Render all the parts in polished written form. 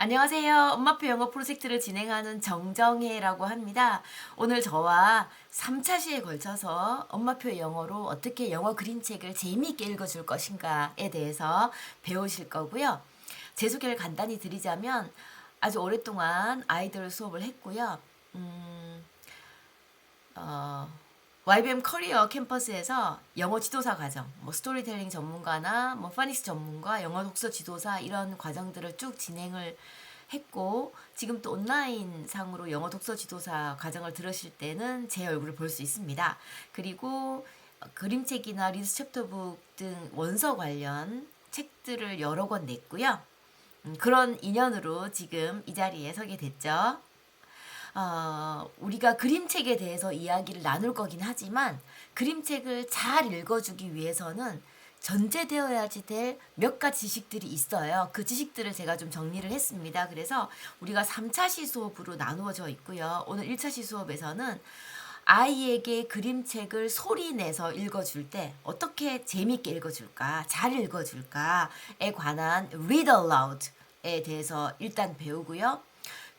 안녕하세요. 엄마표 영어 프로젝트를 진행하는 정정혜라고 합니다. 오늘 저와 3차 시에 걸쳐서 엄마표 영어로 어떻게 영어 그림책을 재미있게 읽어줄 것인가에 대해서 배우실 거고요. 제 소개를 간단히 드리자면 아주 오랫동안 아이들 수업을 했고요. 어, YBM 커리어 캠퍼스에서 영어 지도사 과정, 뭐 스토리텔링 전문가나 뭐 파닉스 전문가, 영어 독서 지도사 이런 과정들을 쭉 진행을 했고 지금 또 온라인 상으로 영어 독서 지도사 과정을 들으실 때는 제 얼굴을 볼 수 있습니다. 그리고 그림책이나 리드 챕터북 등 원서 관련 책들을 여러 권 냈고요. 그런 인연으로 지금 이 자리에 서게 됐죠. 우리가 그림책에 대해서 이야기를 나눌 거긴 하지만 그림책을 잘 읽어주기 위해서는 전제되어야지 될 몇 가지 지식들이 있어요. 그 지식들을 제가 좀 정리를 했습니다. 그래서 우리가 3차 시 수업으로 나누어져 있고요. 오늘 1차 시 수업에서는 아이에게 그림책을 소리 내서 읽어줄 때 어떻게 재미있게 읽어줄까, 잘 읽어줄까에 관한 read aloud에 대해서 일단 배우고요.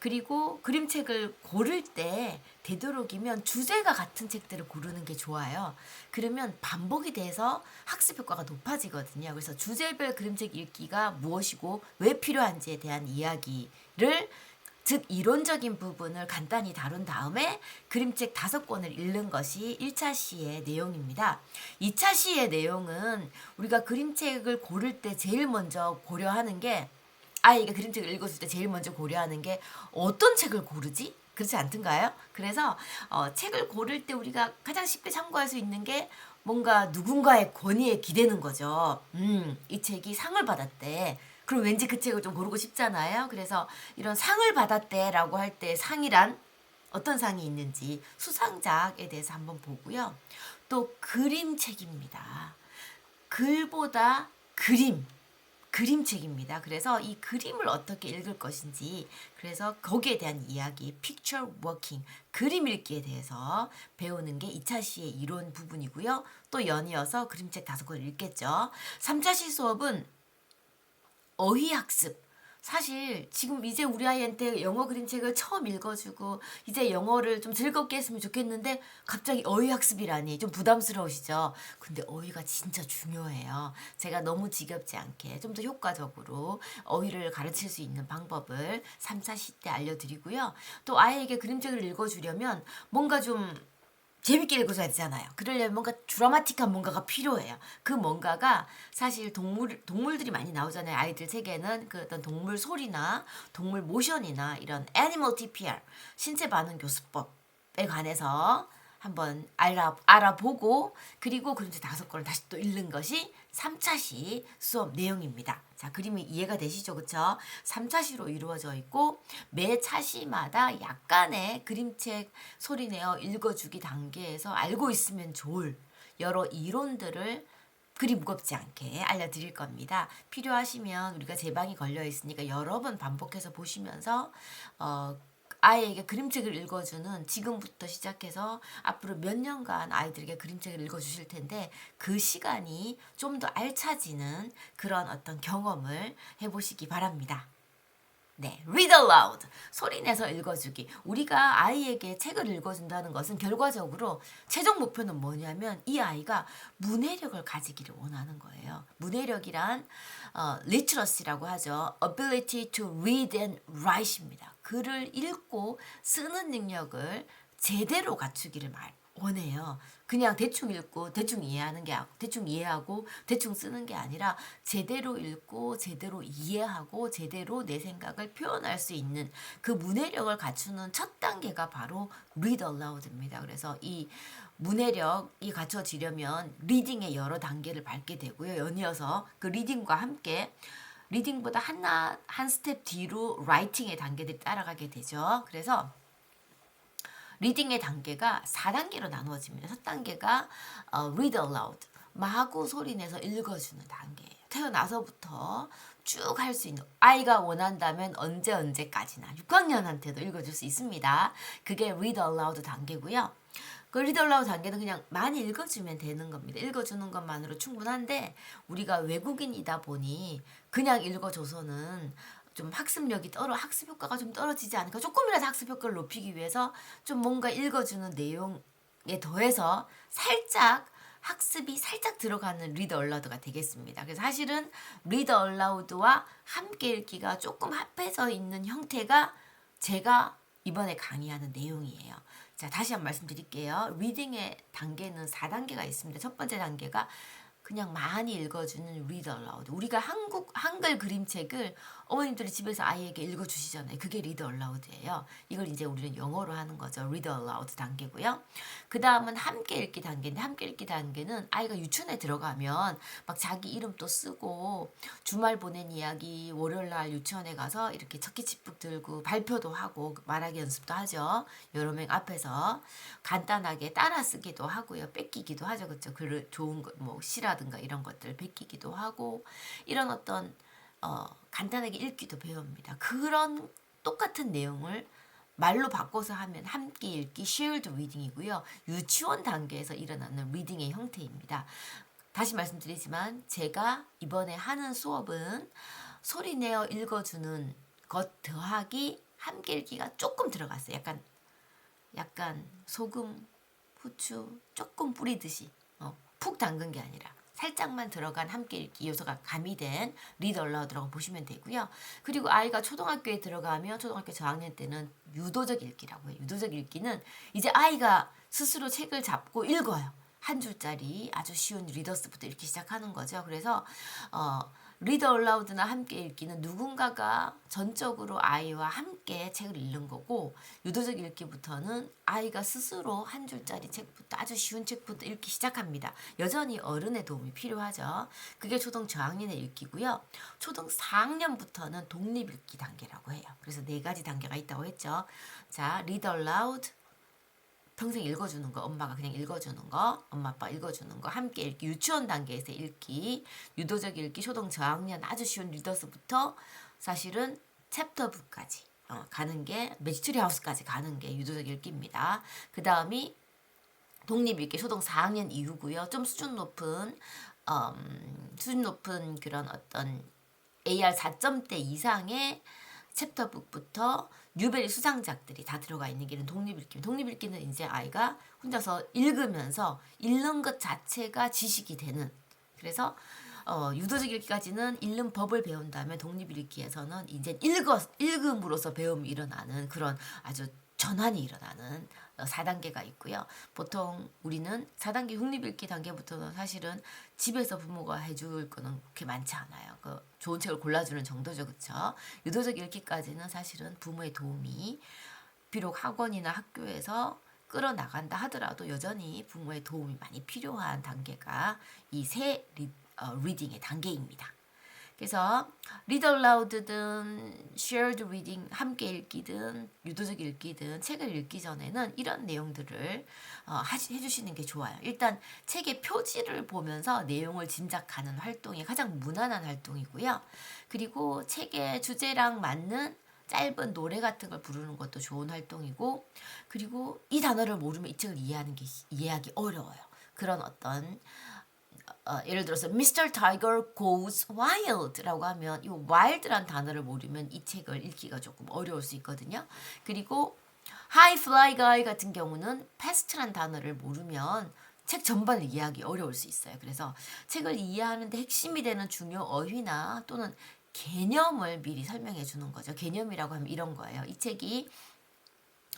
그리고 그림책을 고를 때 되도록이면 주제가 같은 책들을 고르는 게 좋아요. 그러면 반복이 돼서 학습 효과가 높아지거든요. 그래서 주제별 그림책 읽기가 무엇이고 왜 필요한지에 대한 이야기를 즉 이론적인 부분을 간단히 다룬 다음에 그림책 5권을 읽는 것이 1차 시의 내용입니다. 2차 시의 내용은 우리가 그림책을 고를 때 제일 먼저 고려하는 게 아이가 그림책을 읽었을 때 제일 먼저 고려하는 게 어떤 책을 고르지? 그렇지 않던가요? 그래서 책을 고를 때 우리가 가장 쉽게 참고할 수 있는 게 뭔가 누군가의 권위에 기대는 거죠. 이 책이 상을 받았대. 그럼 왠지 그 책을 좀 고르고 싶잖아요. 그래서 이런 상을 받았대라고 할 때 상이란 어떤 상이 있는지 수상작에 대해서 한번 보고요. 또 그림책입니다. 글보다 그림책입니다. 그래서 이 그림을 어떻게 읽을 것인지, 그래서 거기에 대한 이야기, picture working, 그림 읽기에 대해서 배우는 게 2차 시의 이론 부분이고요. 또 연이어서 그림책 5권을 읽겠죠. 3차 시 수업은 어휘학습. 사실 지금 이제 우리 아이한테 영어 그림책을 처음 읽어주고 이제 영어를 좀 즐겁게 했으면 좋겠는데 갑자기 어휘학습이라니 좀 부담스러우시죠? 근데 어휘가 진짜 중요해요. 제가 너무 지겹지 않게 좀 더 효과적으로 어휘를 가르칠 수 있는 방법을 3차 시 때 알려드리고요. 또 아이에게 그림책을 읽어주려면 뭔가 좀 재밌게 읽어줘야 되잖아요. 그러려면 뭔가 드라마틱한 뭔가가 필요해요. 그 뭔가가 사실 동물들이 많이 나오잖아요. 아이들 책에는 그 어떤 동물 소리나 동물 모션이나 이런 애니멀 TPR, 신체 반응 교수법에 관해서 한번 알아보고 그리고 그림책 5권을 다시 또 읽는 것이 3차 시 수업 내용입니다. 자, 그림이 이해가 되시죠? 그쵸? 3차 시로 이루어져 있고 매 차시마다 약간의 그림책 소리내어 읽어주기 단계에서 알고 있으면 좋을 여러 이론들을 그리 무겁지 않게 알려드릴 겁니다. 필요하시면 우리가 제 방이 걸려 있으니까 여러 번 반복해서 보시면서 아이에게 그림책을 읽어주는 지금부터 시작해서 앞으로 몇 년간 아이들에게 그림책을 읽어주실 텐데 그 시간이 좀 더 알차지는 그런 어떤 경험을 해보시기 바랍니다. 네, read aloud. 소리내서 읽어주기. 우리가 아이에게 책을 읽어준다는 것은 결과적으로 최종 목표는 뭐냐면 이 아이가 문해력을 가지기를 원하는 거예요. 문해력이란 literacy라고 하죠. ability to read and write입니다. 글을 읽고 쓰는 능력을 제대로 갖추기를 원해요. 그냥 대충 읽고 대충 이해하고 대충 쓰는 게 아니라 제대로 읽고 제대로 이해하고 제대로 내 생각을 표현할 수 있는 그 문해력을 갖추는 첫 단계가 바로 read aloud입니다. 그래서 이 문해력이 갖춰지려면 리딩의 여러 단계를 밟게 되고요. 연이어서 그 리딩과 함께 리딩보다 한 스텝 뒤로 라이팅의 단계들이 따라가게 되죠. 그래서 리딩의 단계가 4단계로 나누어집니다. 첫 단계가 read aloud, 마구 소리내서 읽어주는 단계예요. 태어나서부터 쭉 할 수 있는 아이가 원한다면 언제까지나 6학년한테도 읽어줄 수 있습니다. 그게 read aloud 단계고요. 그 read aloud 단계는 그냥 많이 읽어주면 되는 겁니다. 읽어주는 것만으로 충분한데 우리가 외국인이다 보니 그냥 읽어줘서는 좀 학습 효과가 좀 떨어지지 않을까. 조금이라도 학습 효과를 높이기 위해서 좀 뭔가 읽어주는 내용에 더해서 살짝 학습이 살짝 들어가는 리더 얼라우드가 되겠습니다. 그래서 사실은 리더 얼라우드와 함께 읽기가 조금 합해져 있는 형태가 제가 이번에 강의하는 내용이에요. 자, 다시 한번 말씀드릴게요. 리딩의 단계는 4단계가 있습니다. 첫 번째 단계가 그냥 많이 읽어주는 read aloud. 우리가 한글 그림책을 어머님들이 집에서 아이에게 읽어주시잖아요. 그게 read aloud예요. 이걸 이제 우리는 영어로 하는 거죠. read aloud 단계고요. 그 다음은 함께 읽기 단계인데 함께 읽기 단계는 아이가 유치원에 들어가면 막 자기 이름도 쓰고 주말 보낸 이야기 월요일 날 유치원에 가서 이렇게 척기집북 들고 발표도 하고 말하기 연습도 하죠. 여러 명 앞에서 간단하게 따라 쓰기도 하고요. 뺏기기도 하죠. 그렇죠. 글 좋은 거 뭐 시라든가 이런 것들을 베끼기도 하고 이런 어떤 간단하게 읽기도 배웁니다. 그런 똑같은 내용을 말로 바꿔서 하면 함께 읽기 shared reading이고요. 유치원 단계에서 일어나는 리딩의 형태입니다. 다시 말씀드리지만 제가 이번에 하는 수업은 소리내어 읽어주는 것 더하기 함께 읽기가 조금 들어갔어요. 약간 소금, 후추 조금 뿌리듯이 푹 담근 게 아니라 살짝만 들어간 함께 읽기 요소가 가미된 리드 얼라우드라고 보시면 되고요. 그리고 아이가 초등학교에 들어가면 초등학교 저학년 때는 유도적 읽기라고 해요. 유도적 읽기는 이제 아이가 스스로 책을 잡고 읽어요. 한 줄짜리 아주 쉬운 리더스부터 읽기 시작하는 거죠. 그래서 리더 얼라우드나 함께 읽기는 누군가가 전적으로 아이와 함께 책을 읽는 거고 유도적 읽기부터는 아이가 스스로 한 줄짜리 책부터 아주 쉬운 책부터 읽기 시작합니다. 여전히 어른의 도움이 필요하죠. 그게 초등 저학년의 읽기고요. 초등 4학년부터는 독립 읽기 단계라고 해요. 그래서 4가지 단계가 있다고 했죠. 자, read aloud 평생 읽어주는 거, 엄마가 그냥 읽어주는 거, 엄마 아빠 읽어주는 거, 함께 읽기, 유치원 단계에서 읽기, 유도적 읽기, 초등 저학년 아주 쉬운 리더스부터 사실은 챕터부까지 가는 게 미스터리 하우스까지 가는 게 유도적 읽기입니다. 그 다음이 독립 읽기, 초등 4학년 이후고요. 좀 수준 높은 그런 어떤 AR 4점대 이상의 챕터북부터 뉴베리 수상작들이 다 들어가 있는 게 독립읽기. 독립읽기는 이제 아이가 혼자서 읽으면서 읽는 것 자체가 지식이 되는. 그래서 유도적 읽기까지는 읽는 법을 배운 다음에 독립읽기에서는 이제 읽음으로써 배움이 일어나는 그런 아주 전환이 일어나는 4단계가 있고요. 보통 우리는 4단계 독립읽기 단계부터는 사실은 집에서 부모가 해줄 거는 그렇게 많지 않아요. 좋은 책을 골라주는 정도죠. 그렇죠? 유도적 읽기까지는 사실은 부모의 도움이 비록 학원이나 학교에서 끌어나간다 하더라도 여전히 부모의 도움이 많이 필요한 단계가 이 세 리딩의 단계입니다. 그래서 read aloud든 shared reading 함께 읽기든 유도적 읽기든 책을 읽기 전에는 이런 내용들을 해주시는 게 좋아요. 일단 책의 표지를 보면서 내용을 짐작하는 활동이 가장 무난한 활동이고요. 그리고 책의 주제랑 맞는 짧은 노래 같은 걸 부르는 것도 좋은 활동이고 그리고 이 단어를 모르면 이 책을 이해하기 어려워요. 그런 어떤 예를 들어서 Mr. Tiger Goes Wild라고 하면 이 wild란 단어를 모르면 이 책을 읽기가 조금 어려울 수 있거든요. 그리고 High Fly Guy 같은 경우는 past란 단어를 모르면 책 전반을 이해하기 어려울 수 있어요. 그래서 책을 이해하는데 핵심이 되는 중요 어휘나 또는 개념을 미리 설명해 주는 거죠. 개념이라고 하면 이런 거예요. 이 책이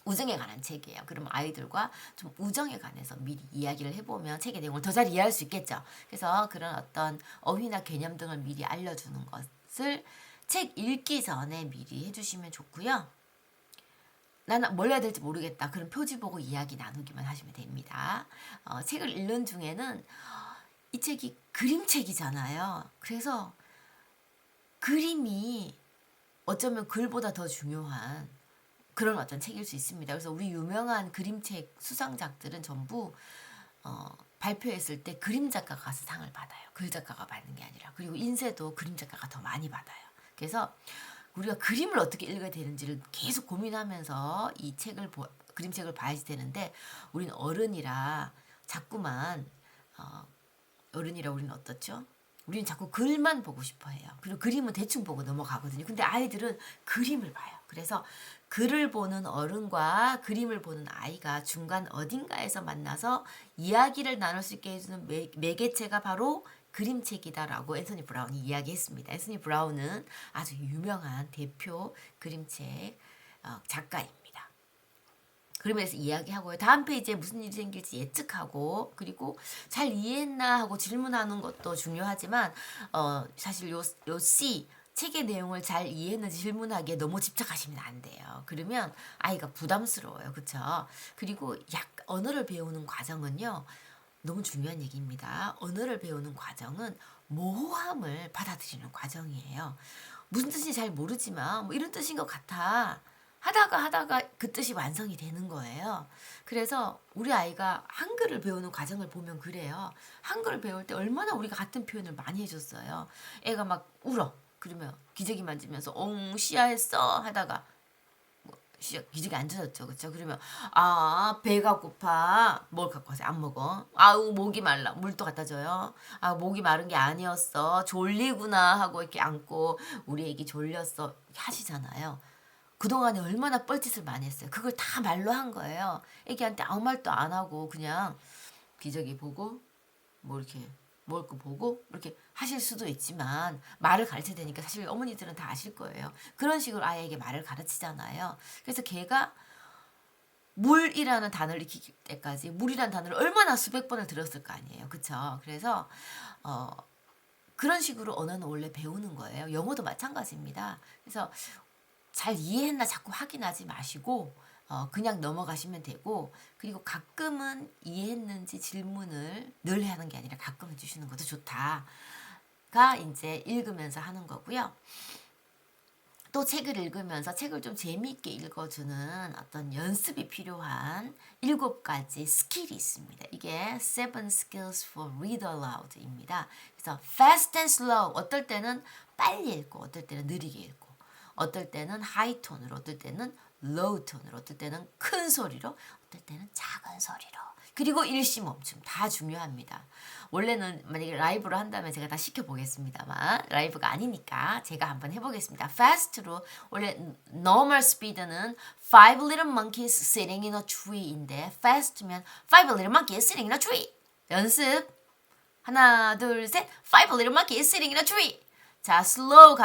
우정에 관한 책이에요. 그럼 아이들과 좀 우정에 관해서 미리 이야기를 해보면 책의 내용을 더 잘 이해할 수 있겠죠. 그래서 그런 어떤 어휘나 개념 등을 미리 알려주는 것을 책 읽기 전에 미리 해주시면 좋고요. 나는 뭘 해야 될지 모르겠다. 그럼 표지 보고 이야기 나누기만 하시면 됩니다. 책을 읽는 중에는 이 책이 그림책이잖아요. 그래서 그림이 어쩌면 글보다 더 중요한 그런 어떤 책일 수 있습니다. 그래서 우리 유명한 그림책 수상작들은 전부 발표했을 때 그림 작가가 가서 상을 받아요. 글 작가가 받는 게 아니라. 그리고 인쇄도 그림 작가가 더 많이 받아요. 그래서 우리가 그림을 어떻게 읽어야 되는지를 계속 고민하면서 이 그림책을 봐야지 되는데 우리는 어른이라 자꾸만 어른이라 우리는 어떻죠? 우리는 자꾸 글만 보고 싶어 해요. 그리고 그림은 대충 보고 넘어가거든요. 근데 아이들은 그림을 봐요. 그래서 글을 보는 어른과 그림을 보는 아이가 중간 어딘가에서 만나서 이야기를 나눌 수 있게 해주는 매개체가 바로 그림책이다라고 앤서니 브라운이 이야기했습니다. 앤서니 브라운은 아주 유명한 대표 그림책 작가입니다. 그러면서 이야기하고요. 다음 페이지에 무슨 일이 생길지 예측하고 그리고 잘 이해했나 하고 질문하는 것도 중요하지만 사실 요 C 책의 내용을 잘 이해했는지 질문하기에 너무 집착하시면 안 돼요. 그러면 아이가 부담스러워요. 그렇죠? 그리고 언어를 배우는 과정은요. 너무 중요한 얘기입니다. 언어를 배우는 과정은 모호함을 받아들이는 과정이에요. 무슨 뜻인지 잘 모르지만 뭐 이런 뜻인 것 같아. 하다가 그 뜻이 완성이 되는 거예요. 그래서 우리 아이가 한글을 배우는 과정을 보면 그래요. 한글을 배울 때 얼마나 우리가 같은 표현을 많이 해줬어요. 애가 막 울어. 그러면 기저귀 만지면서 씨야 했어 하다가 기저귀 안 젖었죠. 그렇죠? 그러면 배가 고파. 뭘 갖고 와서 안 먹어. 아우 목이 말라. 물도 갖다 줘요. 목이 마른 게 아니었어. 졸리구나 하고 이렇게 안고 우리 애기 졸렸어 하시잖아요. 그동안에 얼마나 뻘짓을 많이 했어요. 그걸 다 말로 한 거예요. 애기한테 아무 말도 안 하고 그냥 기저귀 보고 뭐 이렇게 먹을 거 보고 이렇게 하실 수도 있지만 말을 가르쳐야 되니까 사실 어머니들은 다 아실 거예요. 그런 식으로 아이에게 말을 가르치잖아요. 그래서 걔가 물이라는 단어를 익힐 때까지 물이라는 단어를 얼마나 수백 번을 들었을 거 아니에요. 그쵸? 그래서 그런 식으로 언어는 원래 배우는 거예요. 영어도 마찬가지입니다. 그래서 잘 이해했나 자꾸 확인하지 마시고 그냥 넘어가시면 되고 그리고 가끔은 이해했는지 질문을 늘 하는 게 아니라 가끔 해주시는 것도 좋다가 이제 읽으면서 하는 거고요. 또 책을 읽으면서 책을 좀 재미있게 읽어주는 어떤 연습이 필요한 7가지 스킬이 있습니다. 이게 7 Skills for Read Aloud입니다. 그래서 fast and slow 어떨 때는 빨리 읽고 어떨 때는 느리게 읽고 어떨 때는 하이 톤으로, 어떨 때는 로우 톤으로, 어떨 때는 큰 소리로, 어떨 때는 작은 소리로. 그리고 일시멈춤 다 중요합니다. 원래는 만약에 라이브로 한다면 제가 다 시켜보겠습니다만 라이브가 아니니까 제가 한번 해보겠습니다. fast로 원래 normal speed는 5 little monkeys sitting in a tree인데 fast면 5 little monkeys sitting in a tree. 연습 하나 둘 셋 5 little monkeys sitting in a tree. 자, slow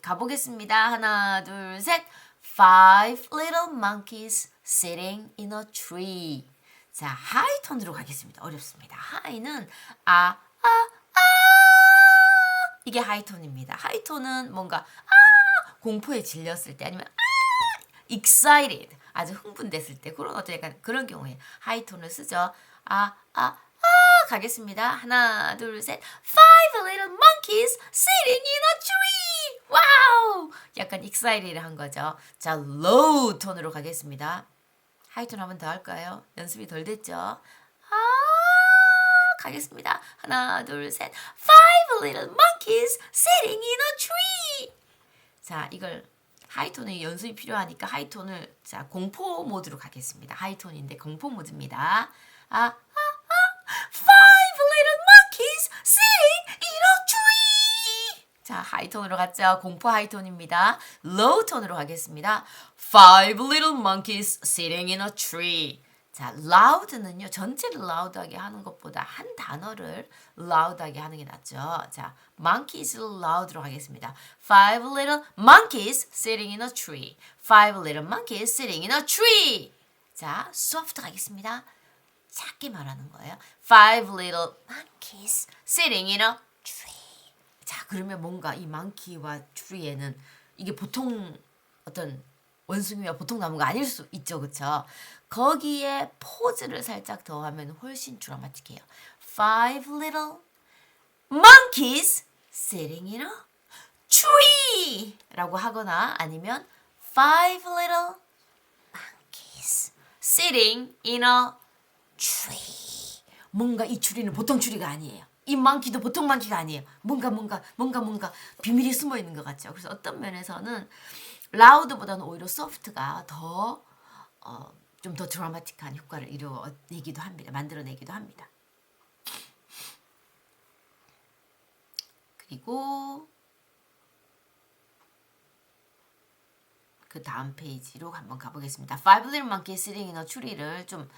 가보겠습니다. 하나, 둘, 셋. 5 little monkeys sitting in a tree. 자, high 톤으로 가겠습니다. 어렵습니다. high는 이게 high 톤입니다. high 톤은 뭔가 공포에 질렸을 때 아니면 excited 아주 흥분됐을 때 그런 어떤 약간 그런 경우에 high 톤을 쓰죠. 가겠습니다. 하나, 둘, 셋. 5 little monkeys sitting in a tree. 와우! 약간 excited 한 거죠. 자, low 톤으로 가겠습니다. 하이 톤 한번 더 할까요? 연습이 덜 됐죠? 가겠습니다. 하나, 둘, 셋. 5 little monkeys sitting in a tree. 자, 이걸 하이톤의 연습이 필요하니까 하이톤을 자 공포 모드로 가겠습니다. 하이톤인데 공포 모드입니다. 5 little monkeys sitting in a tree. 자, 하이톤으로 갔죠. 공포 하이톤입니다. 로우 톤으로 가겠습니다. 5 little monkeys sitting in a tree. 자, loud는요. 전체를 loud하게 하는 것보다 한 단어를 loud하게 하는 게 낫죠. 자, monkeys를 loud로 하겠습니다. 5 little monkeys sitting in a tree. 5 little monkeys sitting in a tree. 자, soft 가겠습니다. 작게 말하는 거예요. 5 little monkeys sitting in a tree. 자, 그러면 뭔가 이 monkey와 tree에는 이게 보통 어떤 원숭이와 보통 나무가 아닐 수 있죠. 그쵸? 거기에 포즈를 살짝 더하면 훨씬 드라마틱해요. 5 little monkeys sitting in a tree 라고 하거나 아니면 5 little monkeys sitting in a tree. 뭔가 이 추리는 보통 추리가 아니에요. 이 monkey도 보통 monkey가 아니에요. 뭔가 비밀이 숨어 있는 것 같죠. 그래서 어떤 면에서는 라우드보다는 오히려 소프트가 더 좀 더 드라마틱한 효과를 만들어내기도 합니다. 그리고 그 다음 페이지로 한번 가보겠습니다. Five Little Monkeys Sitting in a Tree를 좀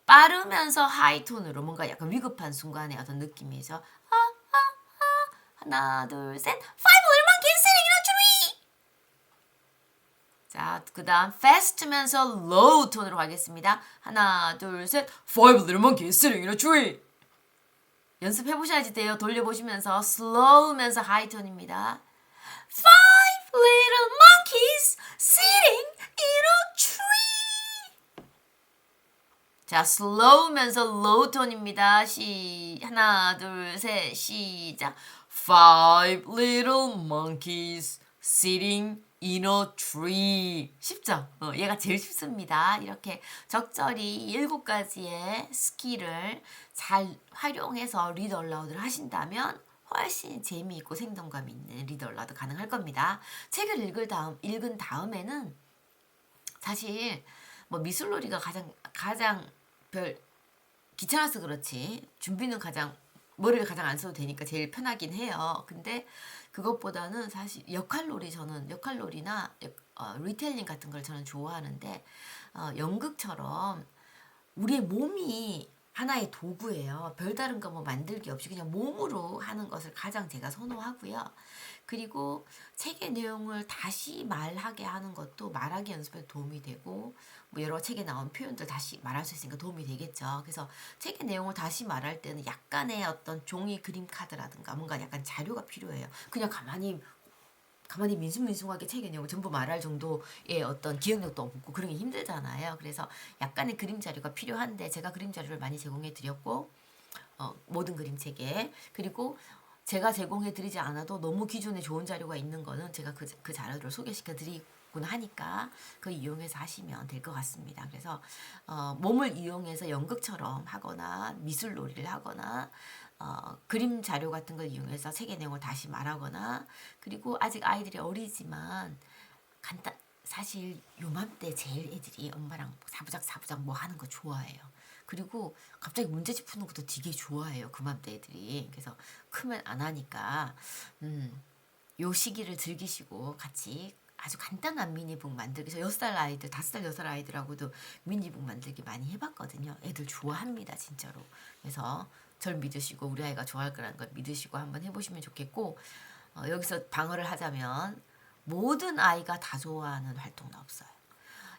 빠르면서 하이톤으로 뭔가 약간 위급한 순간의 어떤 느낌이죠. 하나, 둘, 셋. Five Little Monkeys Sitting in a Tree. 자, 그 다음 fast면서 low 톤으로 가겠습니다. 하나, 둘, 셋. Five Little Monkeys Sitting in a Tree. 연습해보셔야지 돼요. 돌려보시면서 slow면서 하이톤입니다. Five little monkeys sitting in a tree. 자, slow면서 low 톤입니다. 하나, 둘, 셋, 시작. Five little monkeys sitting in a tree. 쉽죠? 얘가 제일 쉽습니다. 이렇게 적절히 7가지의 스킬을 잘 활용해서 리드 얼라우드를 하신다면 훨씬 재미있고 생동감 있는 리드 얼라우드 가능할 겁니다. 책을 읽은 다음에는 사실 뭐 미술놀이가 가장 별 귀찮아서 그렇지 준비는 머리를 가장 안 써도 되니까 제일 편하긴 해요. 근데 그것보다는 사실 저는 역할놀이나 리텔링 같은 걸 저는 좋아하는데 연극처럼 우리의 몸이 하나의 도구예요. 별다른 거 뭐 만들기 없이 그냥 몸으로 하는 것을 가장 제가 선호하고요. 그리고 책의 내용을 다시 말하게 하는 것도 말하기 연습에 도움이 되고 뭐 여러 책에 나온 표현들 다시 말할 수 있으니까 도움이 되겠죠. 그래서 책의 내용을 다시 말할 때는 약간의 어떤 종이 그림 카드라든가 뭔가 약간 자료가 필요해요. 그냥 가만히 민숭민숭하게 책의 내용을 전부 말할 정도의 어떤 기억력도 없고 그런 게 힘들잖아요. 그래서 약간의 그림 자료가 필요한데 제가 그림 자료를 많이 제공해 드렸고 모든 그림책에 그리고 제가 제공해 드리지 않아도 너무 기존에 좋은 자료가 있는 거는 제가 그 자료를 소개시켜 드리곤 하니까 그 이용해서 하시면 될 것 같습니다. 그래서 몸을 이용해서 연극처럼 하거나 미술놀이를 하거나 그림 자료 같은 걸 이용해서 책의 내용을 다시 말하거나 그리고 아직 아이들이 어리지만 사실 요맘때 제일 애들이 엄마랑 사부작 뭐 하는 거 좋아해요. 그리고 갑자기 문제집 푸는 것도 되게 좋아해요. 그맘때 애들이. 그래서 크면 안 하니까 요 시기를 즐기시고 같이 아주 간단한 미니북 만들기. 저 6살 아이들, 5살, 6살 아이들하고도 미니북 만들기 많이 해봤거든요. 애들 좋아합니다, 진짜로. 그래서 절 믿으시고 우리 아이가 좋아할 거라는 걸 믿으시고 한번 해보시면 좋겠고 여기서 방어를 하자면 모든 아이가 다 좋아하는 활동은 없어요.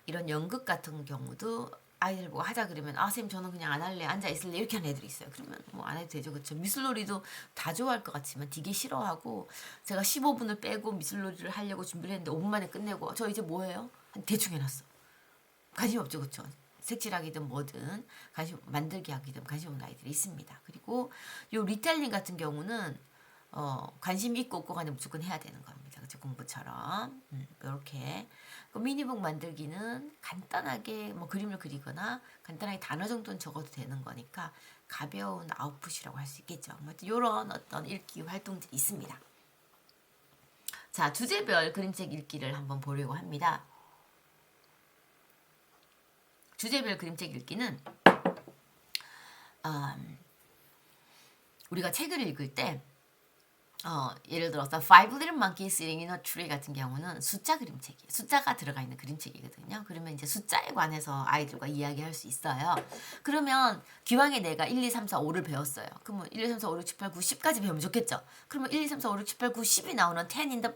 이런 연극 같은 경우도 아이들 보고 하자 그러면 선생님 저는 그냥 안 할래 앉아 있을래 이렇게 하는 애들이 있어요. 그러면 뭐 안 해도 되죠. 그렇죠. 미술놀이도 다 좋아할 것 같지만 되게 싫어하고 제가 15분을 빼고 미술놀이를 하려고 준비를 했는데 5분 만에 끝내고 저 이제 뭐해요? 대충 해놨어. 관심 없죠. 그렇죠. 색칠하기든 뭐든 만들기 하기든 관심 없는 아이들이 있습니다. 그리고 요 리텔링 같은 경우는 관심 있고 없고 간에 무조건 해야 되는 겁니다. 그렇죠? 공부처럼 이렇게 미니북 만들기는 간단하게 뭐 그림을 그리거나 간단하게 단어 정도는 적어도 되는 거니까 가벼운 아웃풋이라고 할 수 있겠죠. 이런 어떤 읽기 활동들이 있습니다. 자, 주제별 그림책 읽기를 한번 보려고 합니다. 주제별 그림책 읽기는 우리가 책을 읽을 때 예를 들어서 Five Little Monkeys Sitting in a Tree 같은 경우는 숫자 그림책이에요. 숫자가 들어가 있는 그림책이거든요. 그러면 이제 숫자에 관해서 아이들과 이야기할 수 있어요. 그러면 기왕에 내가 1, 2, 3, 4, 5를 배웠어요. 그러면 1, 2, 3, 4, 5, 6, 7, 8, 9, 10까지 배우면 좋겠죠. 그러면 1, 2, 3, 4, 5, 6, 7, 8, 9, 10이 나오는 10 in the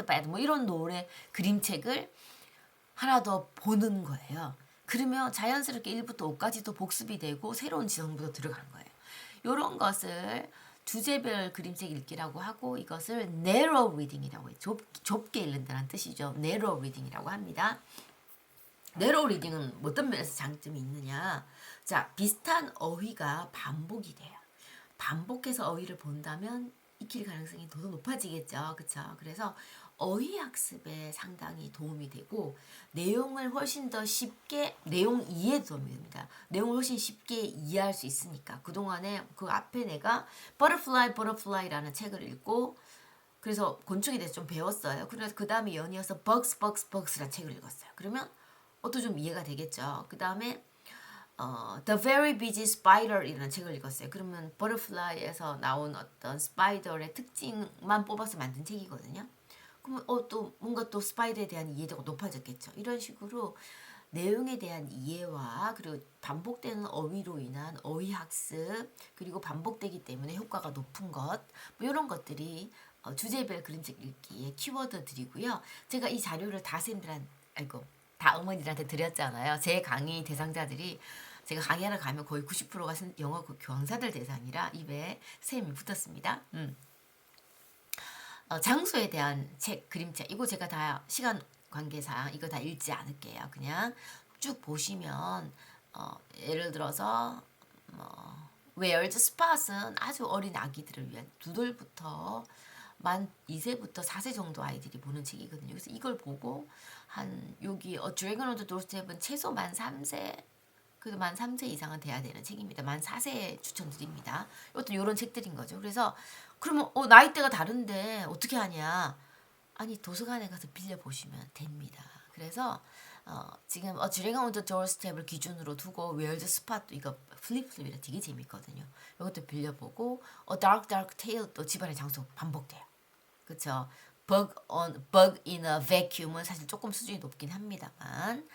bed 뭐 이런 노래 그림책을 하나 더 보는 거예요. 그러면 자연스럽게 1부터 5까지도 복습이 되고 새로운 지성부터 들어가는 거예요. 이런 것을 주제별 그림책 읽기라고 하고 이것을 narrow reading이라고 해요. 좁게 읽는다는 뜻이죠. narrow reading이라고 합니다. narrow reading은 어떤 면에서 장점이 있느냐. 자, 비슷한 어휘가 반복이 돼요. 반복해서 어휘를 본다면 익힐 가능성이 더 높아지겠죠. 그렇죠? 그래서 어휘 학습에 상당히 도움이 되고 내용을 훨씬 더 쉽게 내용 이해도 도움이 됩니다. 내용을 훨씬 쉽게 이해할 수 있으니까 그동안에 그 앞에 내가 Butterfly라는 책을 읽고 그래서 곤충에 대해서 좀 배웠어요. 그래서 그 다음에 연이어서 Bugs라는 책을 읽었어요. 그러면 어또 좀 이해가 되겠죠. 그 다음에 The Very Busy Spider이라는 책을 읽었어요. 그러면 버터플라이에서 나온 어떤 스파이더의 특징만 뽑아서 만든 책이거든요. 그러면 또 뭔가 또 스파이더에 대한 이해도가 높아졌겠죠. 이런 식으로 내용에 대한 이해와 그리고 반복되는 어휘로 인한 어휘 학습 그리고 반복되기 때문에 효과가 높은 것 뭐 이런 것들이 주제별 그림책 읽기의 키워드들이고요. 제가 이 자료를 다 쌤들한 다 어머니들한테 드렸잖아요. 제 강의 대상자들이 제가 강의하러 가면 거의 90%가 영어 교황사들 대상이라 입에 쌤이 붙었습니다. 장소에 대한 책, 그림책 이거 제가 다 시간 관계상 이거 다 읽지 않을게요. 그냥 쭉 보시면 예를 들어서 Where the Spot은 아주 어린 아기들을 위한 2돌부터 만 2세부터 4세 정도 아이들이 보는 책이거든요. 그래서 이걸 보고 한 여기 Dragon on the Doorstep은 최소 만 3세 그래도 만 3세 이상은 돼야 되는 책입니다. 만 4세 추천드립니다. 이것도 이런 책들인 거죠. 그래서 그러면 나이대가 다른데 어떻게 하냐? 아니 도서관에 가서 빌려보시면 됩니다. 그래서 지금 Dragon on the Doorstep을 기준으로 두고 Where the Spot도 이거 플립플립이라 되게 재밌거든요. 이것도 빌려보고 Dark Dark Tale도 집안의 장소 반복돼요. 그쵸? Bug in a Vacuum은 사실 조금 수준이 높긴 합니다만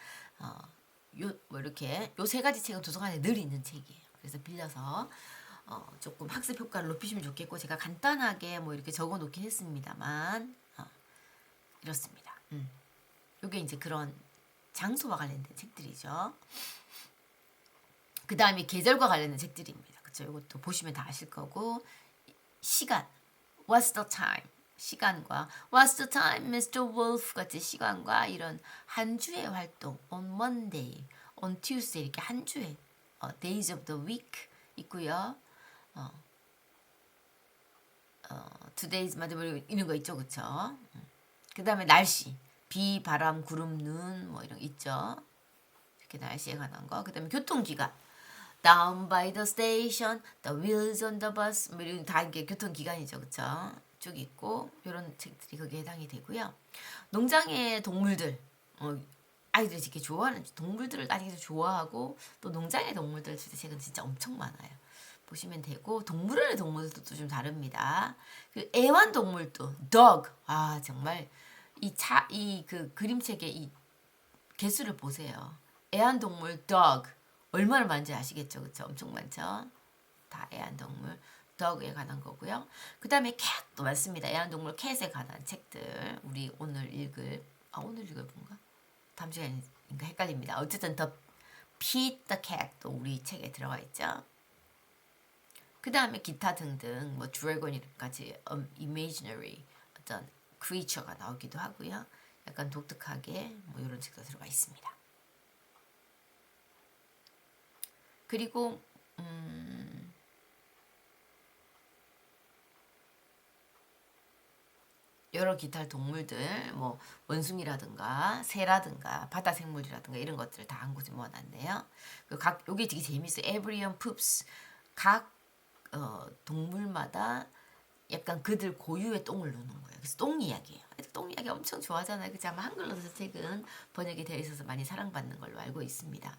뭐 이렇게 요 세 가지 책은 도서관에 늘 있는 책이에요. 그래서 빌려서 조금 학습 효과를 높이시면 좋겠고 제가 간단하게 뭐 이렇게 적어 놓긴 했습니다만 이렇습니다. 요게 이제 그런 장소와 관련된 책들이죠. 그 다음에 계절과 관련된 책들입니다. 그쵸? 이것도 보시면 다 아실 거고 시간, what's the time? 시간과 What's the time, Mr. Wolf 같이 시간과 이런 한 주의 활동 on Monday, on Tuesday 이렇게 한 주의 days of the week 있고요. today's 이런 거 있죠, 그쵸? 그 다음에 날씨, 비, 바람, 구름, 눈 뭐 이런 거 있죠. 이렇게 날씨에 관한 거. 그 다음에 교통기관. Down by the station, the wheels on the bus 뭐 이런 다 이게 교통기관이죠, 그쵸? 쭉 있고 이런 책들이 거기에 해당이 되고요. 농장의 동물들 아이들이 되게 좋아하는 동물들을 아이들이 좋아하고 또 농장의 동물들 책은 진짜 엄청 많아요. 보시면 되고 동물원의 동물들도 좀 다릅니다. 그 애완동물도 dog 정말 이 그 그림책의 이 개수를 보세요. 애완동물 dog 얼마나 많은지 아시겠죠, 그렇죠? 엄청 많죠. 다 애완동물 dog에 관한 거고요. 그 다음에 cat도 많습니다. 애완동물 cat에 관한 책들 우리 오늘 읽을 건가? 다음 시간인가 헷갈립니다. 어쨌든 The Pete the Cat도 우리 책에 들어가 있죠. 그 다음에 기타 등등 뭐 드래곤이까지 imaginary 어떤 creature가 나오기도 하고요. 약간 독특하게 뭐 이런 책도 들어가 있습니다. 그리고 여러 기타 동물들 뭐 원숭이라든가 새라든가 바다 생물이라든가 이런 것들을 다 한 곳에 모아놨네요. 여기 되게 재밌어요. Everyone poops 각 동물마다 약간 그들 고유의 똥을 누는 거예요. 그래서 똥 이야기예요. 똥 이야기 엄청 좋아하잖아요. 그치? 아마 한글로서 책은 번역이 되어 있어서 많이 사랑받는 걸로 알고 있습니다.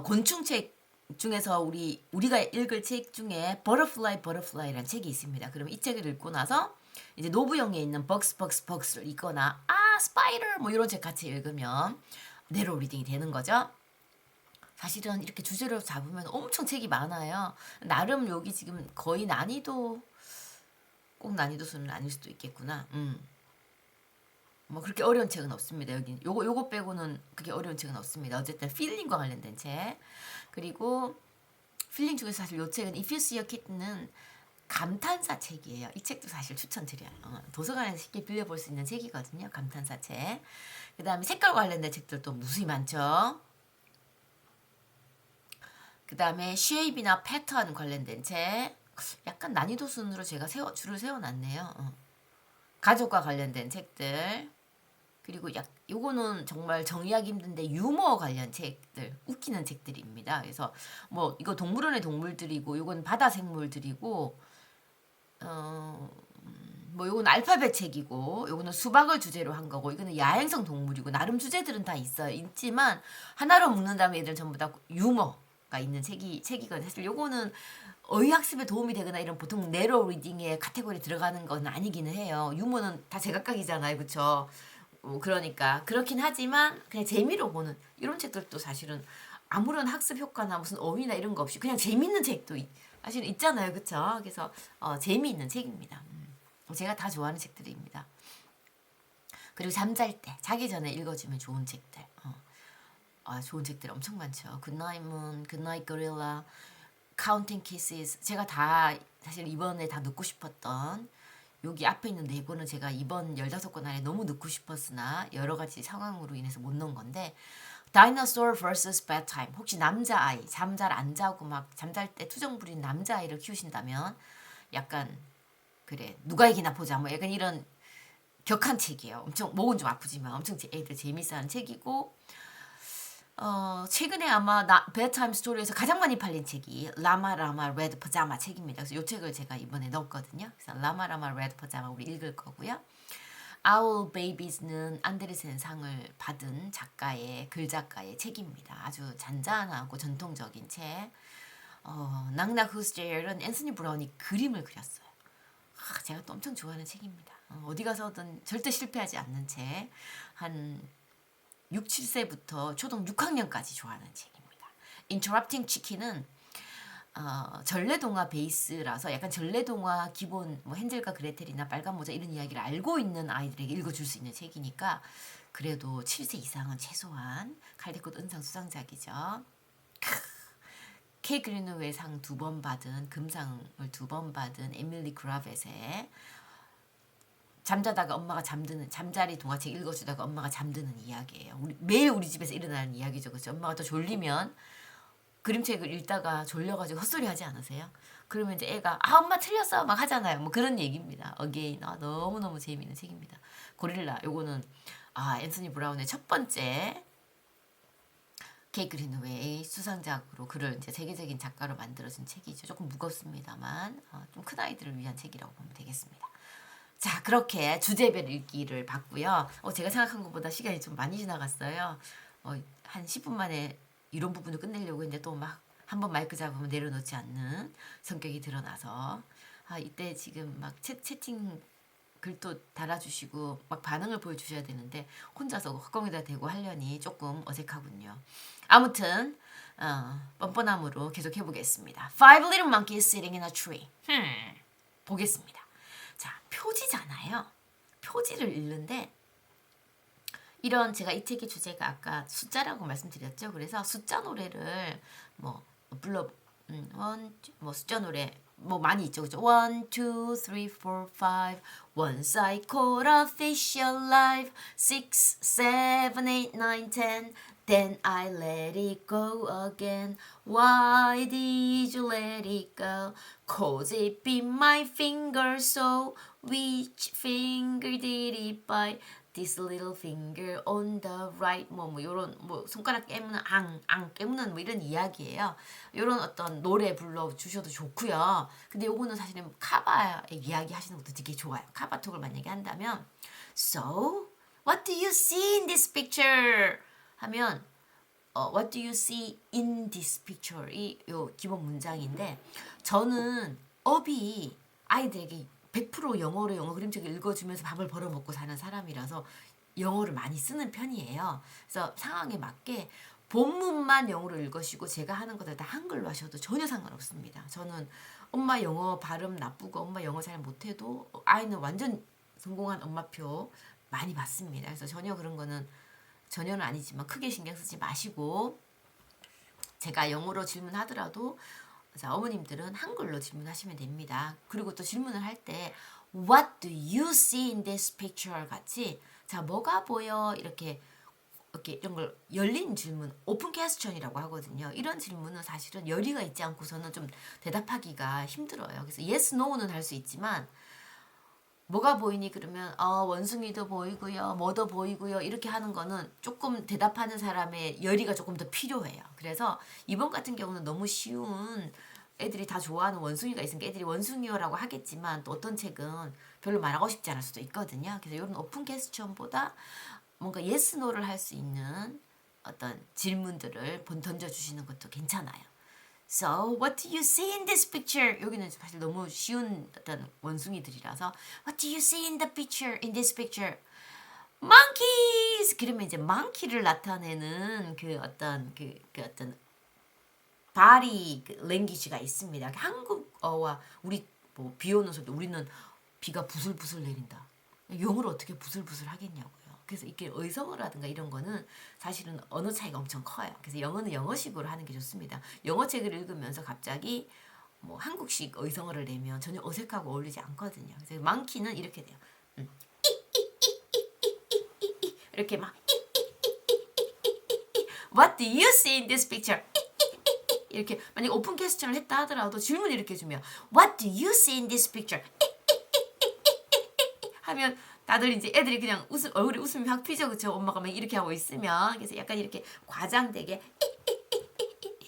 곤충책 중에서 우리가 읽을 책 중에 버터플라이라는 책이 있습니다. 그러면 이 책을 읽고 나서 이제 노브영에 있는 벅스를 읽거나 스파이더 뭐 이런 책 같이 읽으면 내로 리딩이 되는 거죠. 사실은 이렇게 주제로 잡으면 엄청 책이 많아요. 나름 여기 지금 거의 난이도 꼭 난이도 수는 아닐 수도 있겠구나. 뭐 그렇게 어려운 책은 없습니다. 여기 요거 빼고는 그렇게 어려운 책은 없습니다. 어쨌든 필링과 관련된 책. 그리고 필링 중에서 사실 요 책은 If You See a Kitten은 감탄사 책이에요. 이 책도 사실 추천드려요. 도서관에서 쉽게 빌려볼 수 있는 책이거든요. 감탄사 책. 그 다음에 색깔과 관련된 책들도 무수히 많죠. 그 다음에 쉐입이나 패턴 관련된 책. 약간 난이도 순으로 제가 줄을 세워놨네요. 가족과 관련된 책들. 그리고 요거는 정말 정의하기 힘든데 유머 관련 책들, 웃기는 책들입니다. 그래서 뭐 이거 동물원의 동물들이고 요건 바다 생물들이고 뭐 요거는 알파벳 책이고 요거는 수박을 주제로 한 거고 이거는 야행성 동물이고 나름 주제들은 다 있어요. 있지만 하나로 묶는다면 얘들 전부 다 유머가 있는 책이거든요. 사실 요거는 어휘학습에 도움이 되거나 이런 보통 내로 리딩의 카테고리 들어가는 건 아니기는 해요. 유머는 다 제각각이잖아요. 그쵸? 그러니까 그렇긴 하지만 그냥 재미로 보는 이런 책들도 사실은 아무런 학습 효과나 무슨 어휘나 이런 거 없이 그냥 재밌는 책도 사실은 있잖아요. 그쵸? 그래서 재미있는 책입니다. 제가 다 좋아하는 책들입니다. 그리고 잠잘 때 자기 전에 읽어주면 좋은 책들. 좋은 책들 엄청 많죠. 굿나잇 문, 굿나잇 고릴라, 카운팅 키스스 제가 다 사실 이번에 다 넣고 싶었던 여기 앞에 있는 네 권은 제가 이번 15권 안에 너무 넣고 싶었으나 여러 가지 상황으로 인해서 못 넣은 건데 Dinosaur vs Bedtime 혹시 남자아이 잠 잘 안 자고 막 잠잘 때 투정 부리는 남자아이를 키우신다면 약간 그래 누가 이기나 보자 뭐 약간 이런 격한 책이에요. 엄청 목은 좀 아프지만 엄청 애들 재밌어하는 책이고 최근에 아마 베드타임 스토리에서 가장 많이 팔린 책이 라마 레드 퍼자마 책입니다. 그래서 이 책을 제가 이번에 넣었거든요. 그래서 라마 레드 퍼자마 우리 읽을 거고요. Owl Babies는 안데르센 상을 받은 글 작가의 책입니다. 아주 잔잔하고 전통적인 책. 낙낙 후스제일은 앤서니 브라운이 그림을 그렸어요. 제가 또 엄청 좋아하는 책입니다. 어디 가서든 절대 실패하지 않는 책. 한 6, 7세부터 초등 6학년까지 좋아하는 책입니다. Interrupting Chicken은 전래동화 베이스라서 약간 전래동화 기본 뭐 헨젤과 그레텔이나 빨간 모자 이런 이야기를 알고 있는 아이들에게 읽어줄 수 있는 책이니까 그래도 7세 이상은 최소한 칼디꽃 은상 수상작이죠. K 그린웨이 상 2번 받은 금상을 2번 받은 에밀리 그라벳의 잠자다가 엄마가 잠드는 잠자리 동화책 읽어주다가 엄마가 잠드는 이야기예요. 매일 우리 집에서 일어나는 이야기죠. 그렇죠? 엄마가 또 졸리면 그림책을 읽다가 졸려가지고 헛소리 하지 않으세요? 그러면 이제 애가 엄마 틀렸어 막 하잖아요. 뭐 그런 얘기입니다. 어게인 너무너무 재미있는 책입니다. 고릴라 요거는 앤서니 브라운의 첫 번째 케이 그린웨이 수상작으로 그를 이제 세계적인 작가로 만들어진 책이죠. 조금 무겁습니다만 좀 큰 아이들을 위한 책이라고 보면 되겠습니다. 자 그렇게 주제별 읽기를 봤고요. 제가 생각한 것보다 시간이 좀 많이 지나갔어요. 한 10분 만에 이런 부분을 끝내려고 했는데 또 막 한번 마이크 잡으면 내려놓지 않는 성격이 드러나서 이때 지금 막 채팅 글도 달아주시고 막 반응을 보여주셔야 되는데 혼자서 헛공에다 대고 하려니 조금 어색하군요. 아무튼 뻔뻔함으로 계속 해보겠습니다. Five little monkeys sitting in a tree. 보겠습니다. 자, 표지잖아요. 표지를 읽는데 이런 제가 이 책의 주제가 아까 숫자라고 말씀드렸죠. 그래서 숫자 노래를 뭐 불러 뭐 숫자 노래 뭐 많이 있죠. 그죠? 1, 2, 3, 4, 5 Once I caught a fish alive 6, 7, 8, 9, 10 Then I let it go again Why did you let it go? Cause it bit my finger so Which finger did it bite? This little finger on the right 뭐 요런 뭐 손가락 깨무는 앙 깨무는 뭐 이런 이야기예요. 요런 어떤 노래 불러 주셔도 좋고요. 근데 요거는 사실은 카바의 이야기 하시는 것도 되게 좋아요. 카바톡을 만약에 한다면 So what do you see in this picture? 하면 What do you see in this picture? 이 요 기본 문장인데 저는 업이 아이들에게 100% 영어로 영어 그림책을 읽어주면서 밥을 벌어먹고 사는 사람이라서 영어를 많이 쓰는 편이에요. 그래서 상황에 맞게 본문만 영어로 읽으시고 제가 하는 것들 다 한글로 하셔도 전혀 상관없습니다. 저는 엄마 영어 발음 나쁘고 엄마 영어 잘 못해도 아이는 완전 성공한 엄마표 많이 받습니다. 그래서 전혀 그런 거는 전혀는 아니지만 크게 신경 쓰지 마시고 제가 영어로 질문하더라도 자, 어머님들은 한글로 질문하시면 됩니다. 그리고 또 질문을 할 때 What do you see in this picture? 같이 자 뭐가 보여? 이렇게 이런 걸 열린 질문, 오픈 퀘스천이라고 하거든요. 이런 질문은 사실은 열의가 있지 않고서는 좀 대답하기가 힘들어요. 그래서 yes, no는 할 수 있지만 뭐가 보이니 그러면 원숭이도 보이고요. 뭐도 보이고요. 이렇게 하는 거는 조금 대답하는 사람의 열의가 조금 더 필요해요. 그래서 이번 같은 경우는 너무 쉬운 애들이 다 좋아하는 원숭이가 있으니까 애들이 원숭이요라고 하겠지만 또 어떤 책은 별로 말하고 싶지 않을 수도 있거든요. 그래서 이런 오픈 퀘스천보다 뭔가 예스 노를 할 수 있는 어떤 질문들을 던져주시는 것도 괜찮아요. So, what do you see in this picture? 여기는 사실 너무 쉬운 어떤 원숭이들이라서 What do you see in the picture? In this picture? Monkeys! 그러면 이제 monkey를 나타내는 그 어떤 어떤 바디 랭귀지가 있습니다. 한국어와 우리 뭐 비 오는 소리 우리는 비가 부슬부슬 내린다. 영어를 어떻게 부슬부슬 하겠냐고요. 그래서 이렇게 의성어라든가 이런 거는 사실은 언어 차이가 엄청 커요. 그래서 영어는 영어식으로 하는 게 좋습니다. 영어 책을 읽으면서 갑자기 뭐 한국식 의성어를 내면 전혀 어색하고 어울리지 않거든요. 그래서 많기는 이렇게 돼요. 이렇게 막 What do you see in this picture? 이렇게 만약 오픈 퀘스천을 했다 하더라도 질문을 이렇게 해주면 What do you see in this picture? 하면 다들 이제 애들이 그냥 얼굴에 웃음이 확 피죠, 그쵸? 엄마가 막 이렇게 하고 있으면 그래서 약간 이렇게 과장되게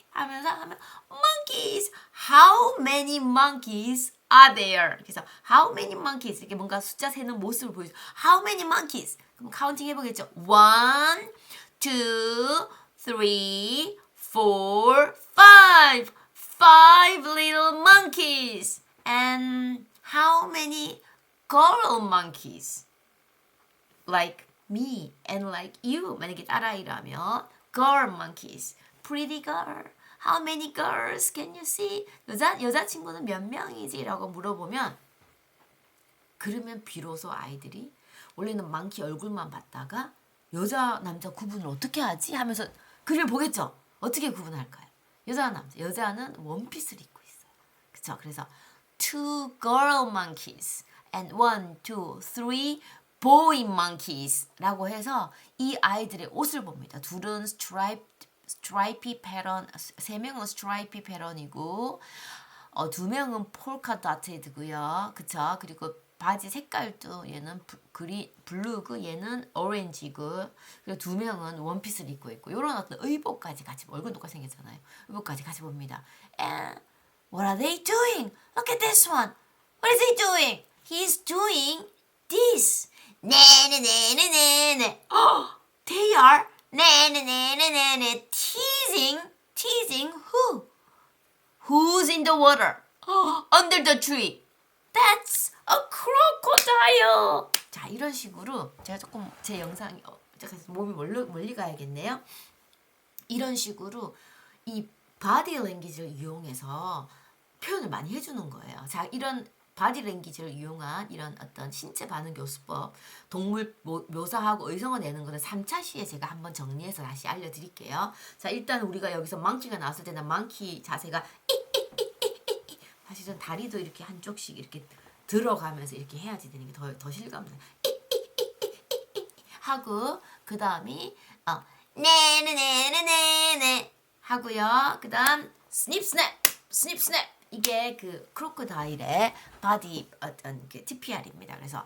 하면서 하면 monkeys, how many monkeys are there? 그래서 how many monkeys 이렇게 뭔가 숫자 세는 모습을 보여줘. How many monkeys? 그럼 카운팅 해보겠죠. 1, 2, 3, 4, 5. 5 little monkeys. And how many girl monkeys? Like me and like you. 만약에 딸아이라면 girl monkeys. Pretty girl. How many girls can you see? 여자친구는 몇 명이지? 라고 물어보면 그러면 비로소 아이들이 원래는 많기 얼굴만 봤다가 여자 남자 구분을 어떻게 하지? 하면서 그림을 보겠죠. 어떻게 구분할까요? 여자 남자. 여자는 원피스를 입고 있어요. 그쵸? 그래서 two girl monkeys and 1, 2, 3 boy monkeys 라고 해서 이 아이들의 옷을 봅니다. 둘은 스트라이피 패런, 3명은 스트라이피 패런이고 2명은 폴카 다트이고요. 그쵸? 그리고 바지 색깔도 얘는 블루고 얘는 오렌지고 그리고 2명은 원피스를 입고 있고 이런 어떤 의복까지 같이 얼굴 똑같이 생겼잖아요. 의복까지 같이 봅니다. And what are they doing? Look at this one. What is he doing? He's doing this. 네네네네네. They are 네네네네네 teasing who? Who's in the water? Under the tree. That's a crocodile. 자, 이런 식으로 제가 조금 제 영상이 제가 몸이 멀리 가야겠네요. 이런 식으로 이 바디 랭귀지를 이용해서 표현을 많이 해주는 거예요. 자, 이런 바디 랭귀지를 이용한 이런 어떤 신체 반응 교수법, 동물 묘사하고 의성어 내는 거는 3차 시에 제가 한번 정리해서 다시 알려드릴게요. 자, 일단 우리가 여기서 망키가 나왔을 때는 망키 자세가 사실은 다리도 이렇게 한쪽씩 이렇게 들어가면서 이렇게 해야지 되는 게 더 실감나요. 하고 그 다음이 네네네네네 하고요. 그 다음 스닙스냅 이게 그 크로코다일의 바디 어떤 그 TPR입니다. 그래서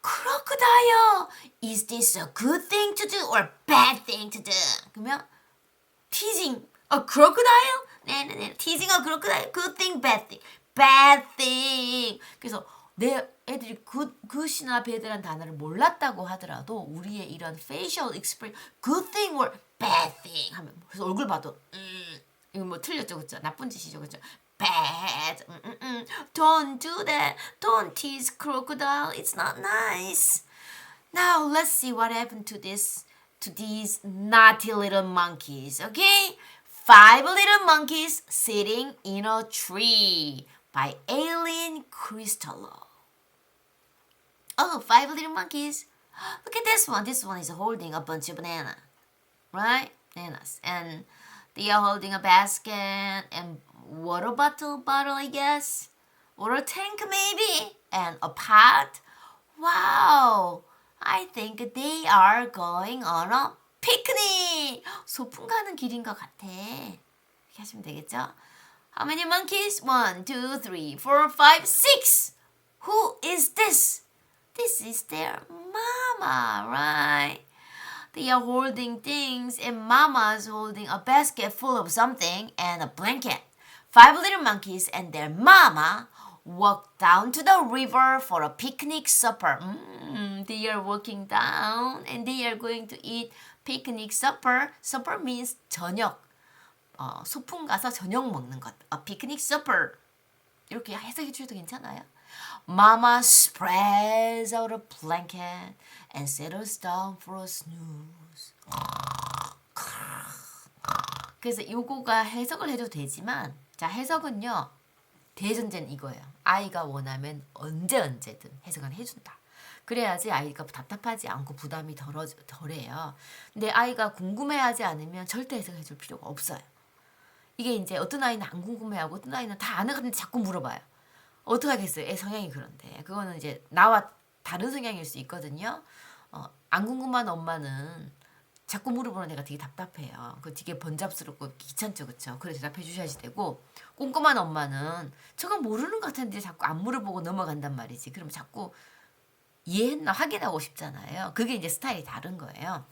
크로코다일 is this a good thing to do or bad thing to do? 그러면 teasing a crocodile? 네네네 teasing a crocodile good thing bad thing 그래서 내 애들이 good이나 bad란 단어를 몰랐다고 하더라도 우리의 이런 facial expression good thing or bad thing 하면 그래서 얼굴 봐도 이거 뭐 틀렸죠 그쵸 나쁜 짓이죠 그쵸 bad don't do that don't tease crocodile it's not nice now let's see what happened to these naughty little monkeys okay 5 little monkeys sitting in a tree by Aileen Cristallo. Oh, 5 little monkeys. Look at this one. This one is holding a bunch of bananas. Right? Bananas. And they are holding a basket and water bottle, I guess. Water tank maybe. And a pot. Wow. I think they are going on a picnic. 소풍 가는 길인 것 같아. 이렇게 하시면 되겠죠? How many monkeys? 1, 2, 3, 4, 5, 6. Who is this? This is their mama, right? They are holding things and mama's holding a basket full of something and a blanket. Five little monkeys and their mama walked down to the river for a picnic supper. They are walking down and they are going to eat picnic supper. Supper means 저녁. 소풍 가서 저녁 먹는 것. A picnic supper. 이렇게 해석해 주셔도 괜찮아요. Mama spreads out a blanket and settles down for a snooze. 그래서 요거가 해석을 해도 되지만 자 해석은요. 대전제는 이거예요. 아이가 원하면 언제든 해석은 해준다. 그래야지 아이가 답답하지 않고 부담이 덜해요. 근데 아이가 궁금해하지 않으면 절대 해석해줄 필요가 없어요. 이게 이제 어떤 아이는 안 궁금해하고 어떤 아이는 다 아는 건데 자꾸 물어봐요. 어떡하겠어요? 애 성향이 그런데. 그거는 이제 나와 다른 성향일 수 있거든요. 안 궁금한 엄마는 자꾸 물어보는 애가 되게 답답해요. 그 되게 번잡스럽고 귀찮죠, 그쵸? 그래 대답해 주셔야지 되고 꼼꼼한 엄마는 저건 모르는 것 같은데 자꾸 안 물어보고 넘어간단 말이지. 그럼 자꾸 이해했나 확인하고 싶잖아요. 그게 이제 스타일이 다른 거예요.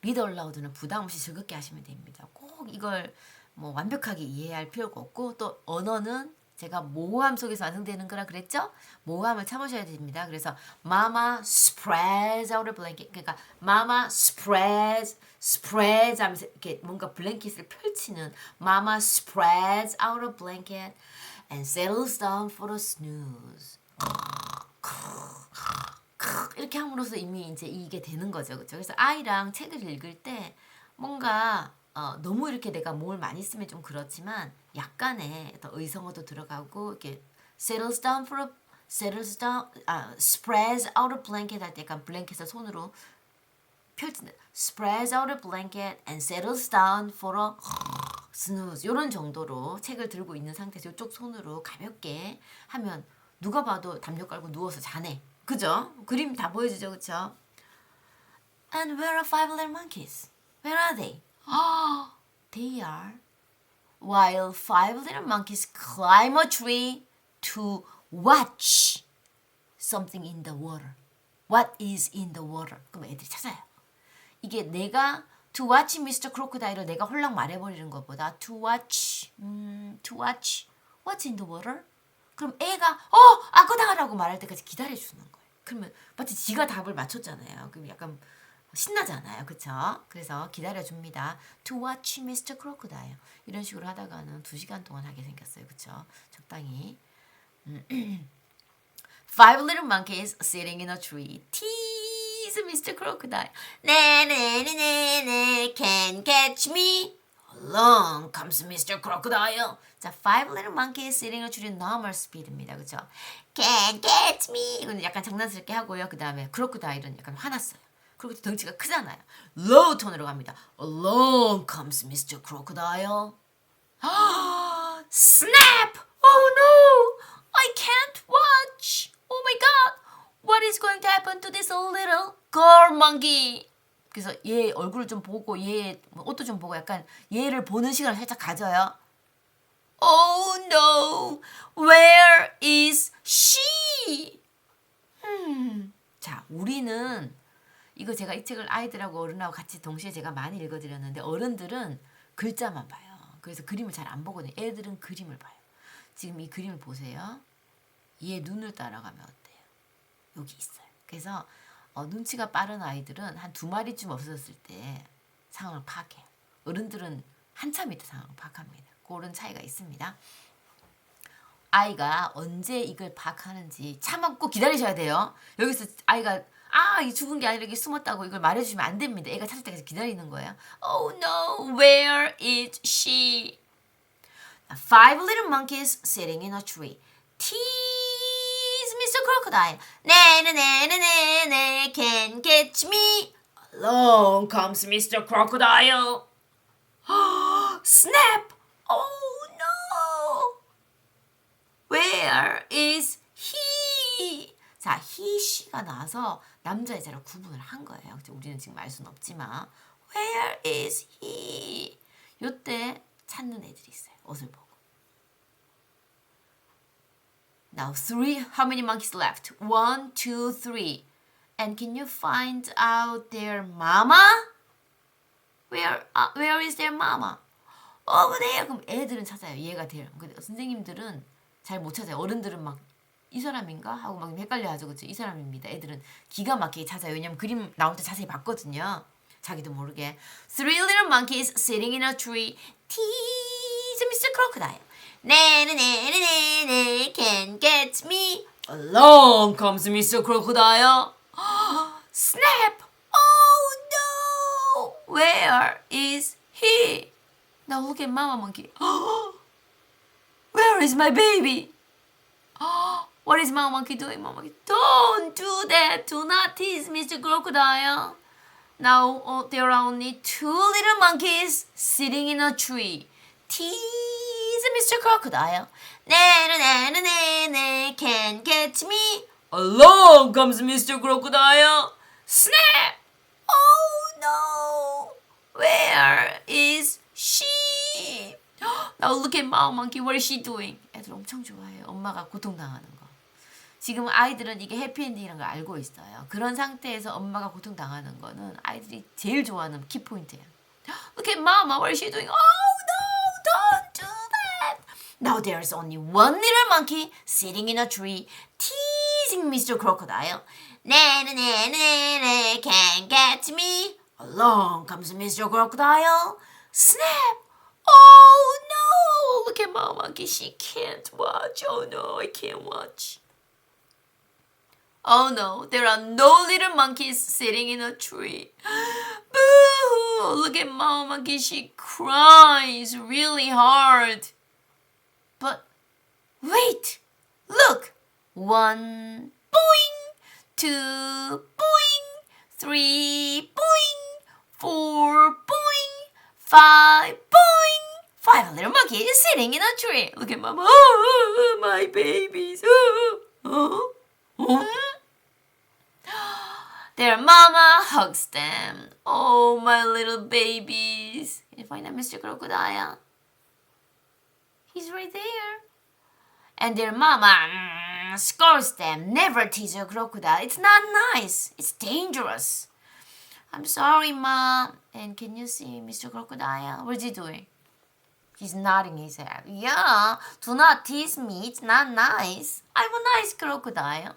리더 올라우드는 부담 없이 즐겁게 하시면 됩니다. 꼭 이걸 뭐 완벽하게 이해할 필요가 없고 또 언어는 제가 모호함 속에서 완성되는 거라 그랬죠? 모호함을 참으셔야 됩니다. 그래서 Mama spreads out a blanket. 그러니까 Mama spreads 하면서 이렇게 뭔가 블랭킷을 펼치는 Mama spreads out a blanket and settles down for a snooze. 이렇게 함으로써 이미 이제 이게 되는 거죠. 그렇죠? 그래서 아이랑 책을 읽을 때 뭔가 너무 이렇게 내가 뭘 많이 쓰면 좀 그렇지만 약간의 더 의성어도 들어가고 이렇게 spreads out a blanket 할 때 약간 블랭켓을 손으로 펼친다. spreads out a blanket and settles down for a snooze 이런 정도로 책을 들고 있는 상태에서 이쪽 손으로 가볍게 하면 누가 봐도 담요 깔고 누워서 자네. 그죠? 그림 다 보여주죠, 그쵸? And where are five little monkeys? Where are they? They are. While five little monkeys climb a tree to watch something in the water. What is in the water? 그럼 애들이 찾아요. 이게 내가 to watch Mr. Crocodile을 내가 홀랑 말해버리는 것보다 to watch what's in the water? 그럼 애가 악어당하라고 말할 때까지 기다려주는 거예요. 그러면 마치 지가 답을 맞췄잖아요. 그럼 약간 신나잖아요. 그쵸? 그래서 기다려줍니다. To watch Mr. Crocodile. 이런 식으로 하다가는 2시간 동안 하게 생겼어요. 그쵸? 적당히. Five little monkeys sitting in a tree tease Mr. Crocodile. 네네네네 can catch me. Along comes Mr. Crocodile. 자, five little monkeys sitting in a tree normal speed입니다. 그쵸? Can't get me. 이건 약간 장난스럽게 하고요. 그 다음에 crocodile은 약간 화났어요. 그리고 덩치가 크잖아요. low 톤으로 갑니다. Along comes Mr. Crocodile. Snap! Oh no! I can't watch! Oh my god! What is going to happen to this little girl monkey? 그래서 얘 얼굴을 좀 보고 얘 옷도 좀 보고 약간 얘를 보는 시간을 살짝 가져요. Oh no! Where is she? 자, 우리는 이거 제가 이 책을 아이들하고 어른하고 같이 동시에 제가 많이 읽어드렸는데 어른들은 글자만 봐요. 그래서 그림을 잘 안 보거든요. 애들은 그림을 봐요. 지금 이 그림을 보세요. 얘 눈을 따라가면 어때요? 여기 있어요. 그래서 눈치가 빠른 아이들은 한 2마리쯤 없어졌을 때 상황을 파악해요. 어른들은 한참 있다 상황을 파악합니다. 그런 차이가 있습니다. 아이가 언제 이걸 파악하는지 참고 기다리셔야 돼요. 여기서 아이가 이 죽은 게 아니라 이게 숨었다고 이걸 말해주시면 안 됩니다. 애가 찾을 때까지 기다리는 거예요. Oh no, where is she? Five little monkeys sitting in a tree. Tease Mr. Crocodile. 네네네네네 can catch me. Along comes Mr. Crocodile. Snap! Oh no! Where is he? 자, he, she가 나와서 남자, 여자를 구분을 한 거예요. 우리는 지금 알 수는 없지만 Where is he? 요때 찾는 애들이 있어요. 옷을 보고. Now, how many monkeys left? 1, 2, 3. And can you find out their mama? Where is their mama? over there. 그럼 애들은 찾아요. 얘가 there. 근데 선생님들은 잘 못 찾아요. 어른들은 막 이 사람인가 하고 막 헷갈려하죠, 그렇죠? 이 사람입니다. 애들은 기가 막히게 찾아요. 왜냐면 그림 나올 때 자세히 봤거든요. 자기도 모르게. Three little monkeys sitting in a tree. Tease Mr. Crocodile. 네네네네네 can't get me. Along comes Mr. Crocodile. Snap! Oh no! Where is he? Now look at Mama Monkey. Where is my baby? What is Mama Monkey doing? Mama Monkey, don't do that. Do not tease Mr. Crocodile. Now there are only two little monkeys sitting in a tree. Tease Mr. Crocodile. Na can't get me. Along comes Mr. Crocodile. Snap! Oh no! Where is she? Now look at Mama Monkey. What is she doing? 애들 엄청 좋아해요. 엄마가 고통당하는 거. 지금 아이들은 이게 해피엔딩이라는 걸 알고 있어요. 그런 상태에서 엄마가 고통당하는 거는 아이들이 제일 좋아하는 키포인트예요. Look at Mama. What is she doing? Oh no! Don't do that! Now there's only one little monkey sitting in a tree teasing Mr. Crocodile. Na can't get me. Along comes Mr. Crocodile. Snap! Oh no! Look at Mama Monkey. She can't watch. Oh no, I can't watch. Oh no, there are no little monkeys sitting in a tree. Boo! Look at Mama Monkey. She cries really hard. But wait! Look! 1 boing! 2 boing! 3 boing! 4 boing! 5 boing! 5 little monkeys sitting in a tree. Look at Mama. Oh, my babies. Their mama hugs them. Oh, my little babies. Can you find that Mr. Crocodile? He's right there. And their mama scolds them. Never tease a crocodile. It's not nice. It's dangerous. I'm sorry, Mom. And can you see Mr. Crocodile? What's he doing? He's nodding his head. Yeah, do not tease me. It's not nice. I'm a nice crocodile.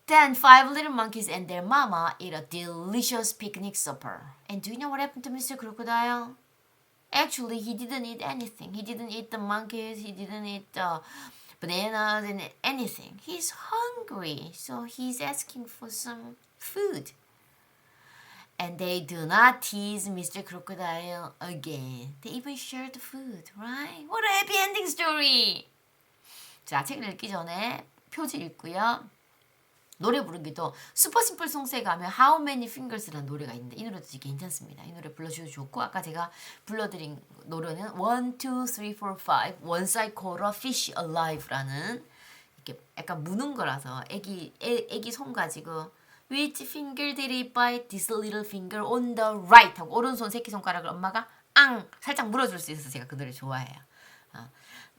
Then 5 little monkeys and their mama eat a delicious picnic supper. And do you know what happened to Mr. Crocodile? Actually, he didn't eat anything. He didn't eat the monkeys. He didn't eat the bananas and anything. He's hungry, so he's asking for some food. And they do not tease Mr. Crocodile again. They even share the food, right? What a happy ending story! 자, 책을 읽기 전에 표지 읽고요. 노래 부르기도 슈퍼심플 송스에 가면 How Many Fingers라는 노래가 있는데 이 노래도 되게 괜찮습니다. 이 노래 불러주셔도 좋고 아까 제가 불러드린 노래는 1, 2, 3, 4, 5 Once I Caught a Fish Alive라는 이렇게 약간 무는 거라서 애기 손 가지고 Which finger did he bite? This little finger on the right 하고 오른손 새끼손가락을 엄마가 살짝 물어줄 수 있어서 제가 그 노래 좋아해요.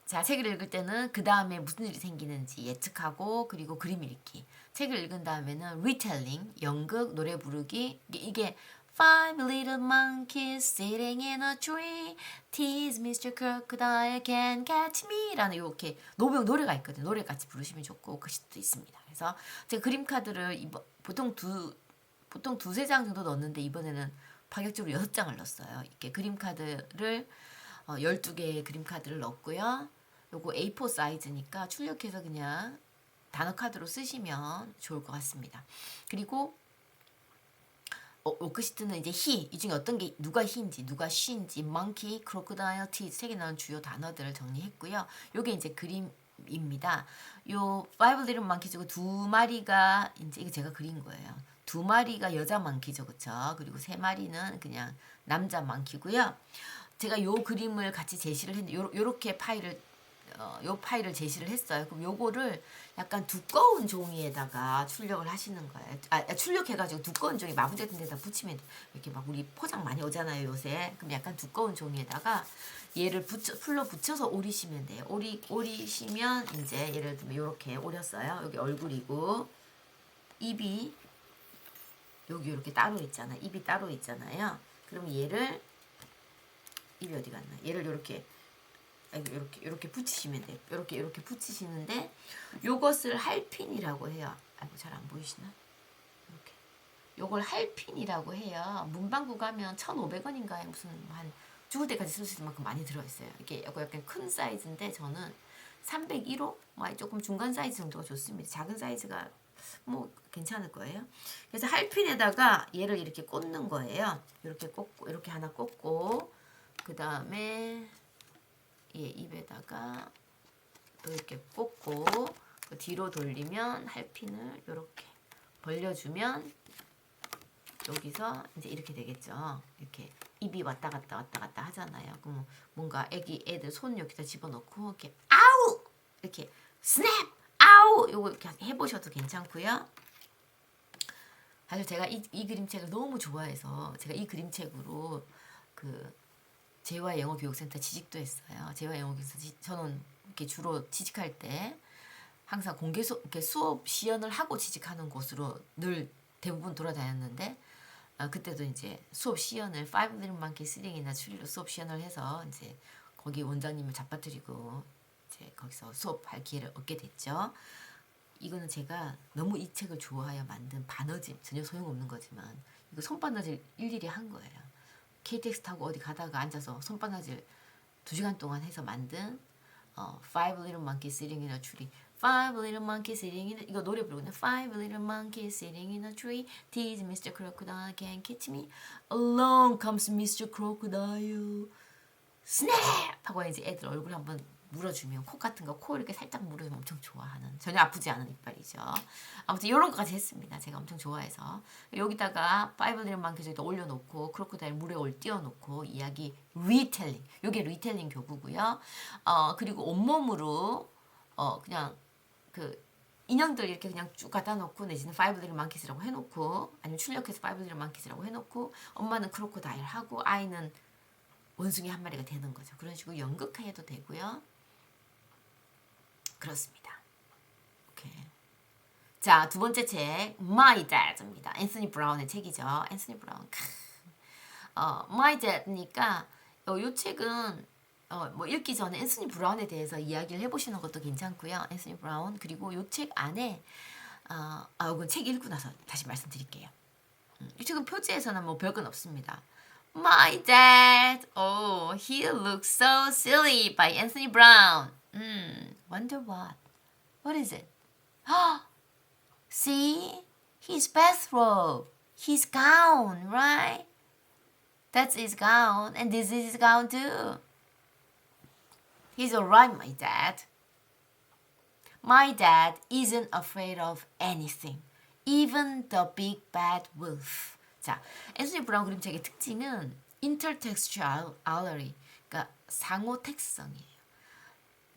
자, 책을 읽을 때는 그 다음에 무슨 일이 생기는지 예측하고 그리고 그림 읽기. 책을 읽은 다음에는 retelling, 연극, 노래 부르기. 이게 Five little monkeys sitting in a tree tease Mr. Crocodile can't catch me 라는 이렇게 노래가 있거든요. 노래 같이 부르시면 좋고 글씨도 있습니다. 그래서 제가 그림 카드를 보통 두세 장 정도 넣었는데 이번에는 파격적으로 6장을 넣었어요. 이렇게 그림 카드를 12개의 그림 카드를 넣었고요. 요거 A4 사이즈니까 출력해서 그냥 단어 카드로 쓰시면 좋을 것 같습니다. 그리고 워크시트는 이제 he, 이 중에 어떤 게 누가 he인지 누가 she인지 monkey, crocodile, tease 책에 나온 주요 단어들을 정리했고요. 요게 이제 그림입니다. 요 five little monkeys고 2마리가 이제 이게 제가 그린 거예요. 2마리가 여자 망키죠, 그쵸? 그리고 3마리는 그냥 남자 망키고요. 제가 요 그림을 같이 제시를 했는데 요렇게 요 파일을 제시를 했어요. 그럼 요거를 약간 두꺼운 종이에다가 출력을 하시는 거예요. 출력해가지고 두꺼운 종이 마부지 같은 데다 붙이면 이렇게 막 우리 포장 많이 오잖아요, 요새. 그럼 약간 두꺼운 종이에다가 얘를 풀로 붙여서 오리시면 돼요. 오리시면 이제 예를 들면 요렇게 오렸어요. 여기 얼굴이고 입이 여기 이렇게 따로 있잖아요. 입이 따로 있잖아요. 그럼 얘를 입이 어디 갔나? 얘를 요렇게 이렇게 붙이시면 돼요. 이렇게 붙이시는데 요것을 할핀이라고 해요. 아이고 잘 안 보이시나? 이렇게. 요걸 할핀이라고 해요. 문방구 가면 1,500원인가에 무슨 한 죽을 때까지 쓸 수 있을 만큼 많이 들어있어요. 이게 약간 큰 사이즈인데 저는 301호? 조금 중간 사이즈 정도가 좋습니다. 작은 사이즈가 뭐 괜찮을 거예요. 그래서 할핀에다가 얘를 이렇게 꽂는 거예요. 이렇게 꽂고 이렇게 하나 꽂고 그 다음에 얘 입에다가 또 이렇게 꽂고 그 뒤로 돌리면 할핀을 이렇게 벌려주면 여기서 이제 이렇게 되겠죠. 이렇게 입이 왔다 갔다 하잖아요. 그럼 뭔가 애들 손 여기다 집어넣고 이렇게 아우 이렇게 스냅 아우 요거 이렇게 해보셔도 괜찮고요. 사실 제가 이 그림책을 너무 좋아해서 제가 이 그림책으로 그 재화 영어 교육센터 취직도 했어요. 재화 영어 교육센터 저는 이렇게 주로 취직할 때 항상 공개 이렇게 수업 시연을 하고 취직하는 곳으로 늘 대부분 돌아다녔는데 그때도 이제 수업 시연을 Five Little Monkeys Sing이나 추리로 수업 시연을 해서 이제 거기 원장님을 잡아드리고 이제 거기서 수업할 기회를 얻게 됐죠. 이거는 제가 너무 이 책을 좋아하여 만든 바느질 전혀 소용없는 거지만 이거 손바느질 일일이 한 거예요. KTX 타고 어디 가다가 앉아서 손바느질 2시간 동안 해서 만든 Five Little Monkeys Sitting in a Tree. Five little monkeys sitting in a, 이거 노래 부르거든요. Five little monkeys sitting in a tree. Tease Mr. Crocodile can't catch me. Along comes Mr. Crocodile. 스냅! 하고 이제 애들 얼굴 한번 물어주면 코 같은 거 코 이렇게 살짝 물어주면 엄청 좋아하는 전혀 아프지 않은 이빨이죠. 아무튼 이런 것까지 했습니다. 제가 엄청 좋아해서 여기다가 Five little monkeys에다 올려놓고 크로코다일 물에 띄워놓고 이야기 리텔링. 이게 리텔링 교구고요. 그리고 온몸으로 그냥 그 인형들 이렇게 그냥 쭉 갖다 놓고 내지는 Five Little Monkeys라고 해놓고 아니면 출력해서 Five Little Monkeys라고 해놓고 엄마는 크로코다일 하고 아이는 원숭이 한 마리가 되는 거죠. 그런 식으로 연극해도 되고요. 그렇습니다. 오케이. 자, 두 번째 책 My Dad입니다. 앤서니 브라운의 책이죠. 앤서니 브라운. My Dad니까 이 책은 뭐 읽기 전에 앤서니 브라운에 대해서 이야기를 해보시는 것도 괜찮고요. 앤서니 브라운 그리고 이 책 안에 이건 책 읽고 나서 다시 말씀드릴게요. 이 책은 표지에서는 뭐 별건 없습니다. My Dad, oh, he looks so silly by Anthony Brown. Wonder what? What is it? See, his bathrobe, his gown, right? That's his gown, and this is his gown too. He's alright, my dad. My dad isn't afraid of anything, even the big bad wolf. 자, 앤서니 브라운 그림책의 특징은 intertextuality, 그러니까 상호 tex성이에요.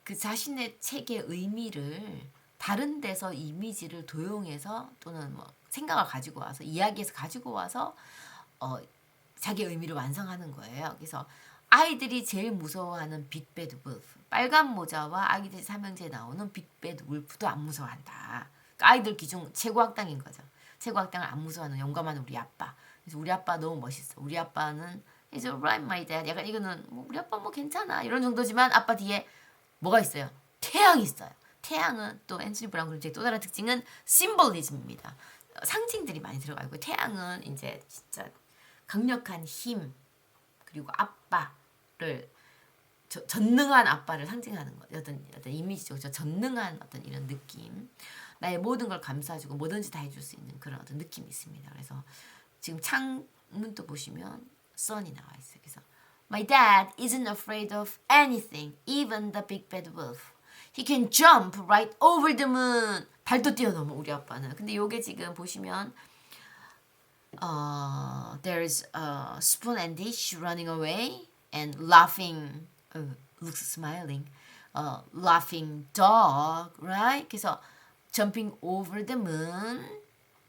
그 자신의 책의 의미를 다른 데서 이미지를 도용해서 또는 뭐 생각을 가지고 와서 이야기에서 가지고 와서 자기 의미를 완성하는 거예요. 그래서 아이들이 제일 무서워하는 빅배드 울프, 빨간 모자와 아기들 삼형제에 나오는 빅배드 울프도 안 무서워한다. 그러니까 아이들 기준 최고 악당인 거죠. 최고 악당을 안 무서워하는 용감한 우리 아빠. 그래서 우리 아빠 너무 멋있어. 우리 아빠는 He's alright, my dad. 약간 이거는 뭐 우리 아빠 뭐 괜찮아 이런 정도지만 아빠 뒤에 뭐가 있어요? 태양이 있어요. 태양은 또 앤서니 브라운 그림책의 또 다른 특징은 심볼리즘입니다. 상징들이 많이 들어가 있고 태양은 이제 진짜 강력한 힘 그리고 아빠를 전능한 아빠를 상징하는 거 어떤 이미지죠. 전능한 어떤 이런 느낌. 나의 모든 걸 감싸주고 뭐든지 다 해줄 수 있는 그런 어떤 느낌이 있습니다. 그래서 지금 창문도 보시면 sun이 나와 있어요. 그래서 My dad isn't afraid of anything, even the big bad wolf. He can jump right over the moon. 발도 뛰어넘어 우리 아빠는. 근데 요게 지금 보시면 there's a spoon and dish running away and laughing, looks smiling, laughing dog, right? 그래서 jumping over the moon.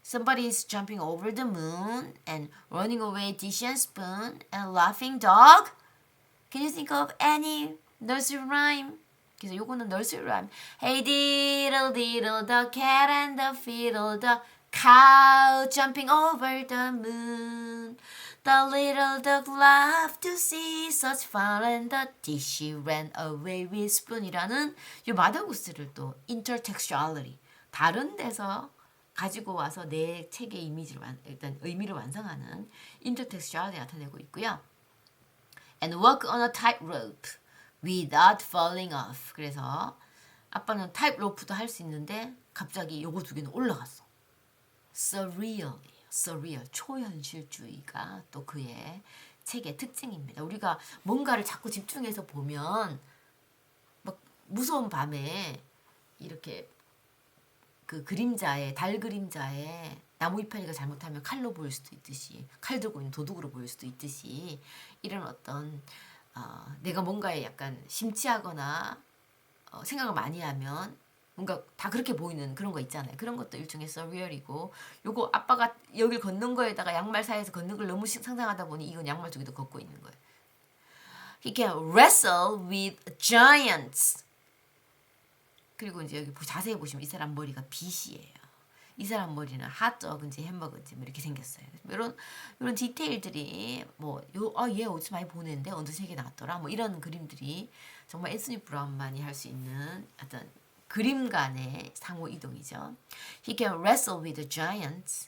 Somebody is jumping over the moon and running away dish and spoon and laughing dog. Can you think of any nursery rhyme? 그래서 요거는 nursery rhyme. Hey diddle diddle the cat and the fiddle the cow jumping over the moon. The little dog laughed to see such fun and the dish ran away with spoon이라는 이 마더구스를 또 intertextuality 다른 데서 가지고 와서 내 책의 이미지를 일단 의미를 완성하는 intertextuality 나타내고 있고요. And walk on a tightrope without falling off. 그래서 아빠는 타이트로프도 할 수 있는데 갑자기 요거 두 개는 올라갔어. surreal, 초현실주의가 또 그의 책의 특징입니다. 우리가 뭔가를 자꾸 집중해서 보면 막 무서운 밤에 이렇게 그 그림자에 달 그림자에 나무 이파리가 잘못하면 칼로 보일 수도 있듯이 칼 들고 있는 도둑으로 보일 수도 있듯이 이런 어떤 내가 뭔가에 약간 심취하거나 생각을 많이 하면 뭔가 다 그렇게 보이는 그런 거 있잖아요. 그런 것도 일종의 surreal이고 요거 아빠가 여길 걷는 거에다가 양말 사이에서 걷는 걸 너무 상상하다 보니 이건 양말 쪽에도 걷고 있는 거예요. He can wrestle with giants. 그리고 이제 여기 자세히 보시면 이 사람 머리가 빛이에요. 이 사람 머리는 핫도그인지 햄버거인지 뭐 이렇게 생겼어요. 이런 디테일들이 얘 어디서 많이 보는데 어느 책에 나왔더라. 뭐 이런 그림들이 정말 앤서니 브라운만이 할 수 있는 어떤 그림 간의 상호 이동이죠. He can wrestle with the giants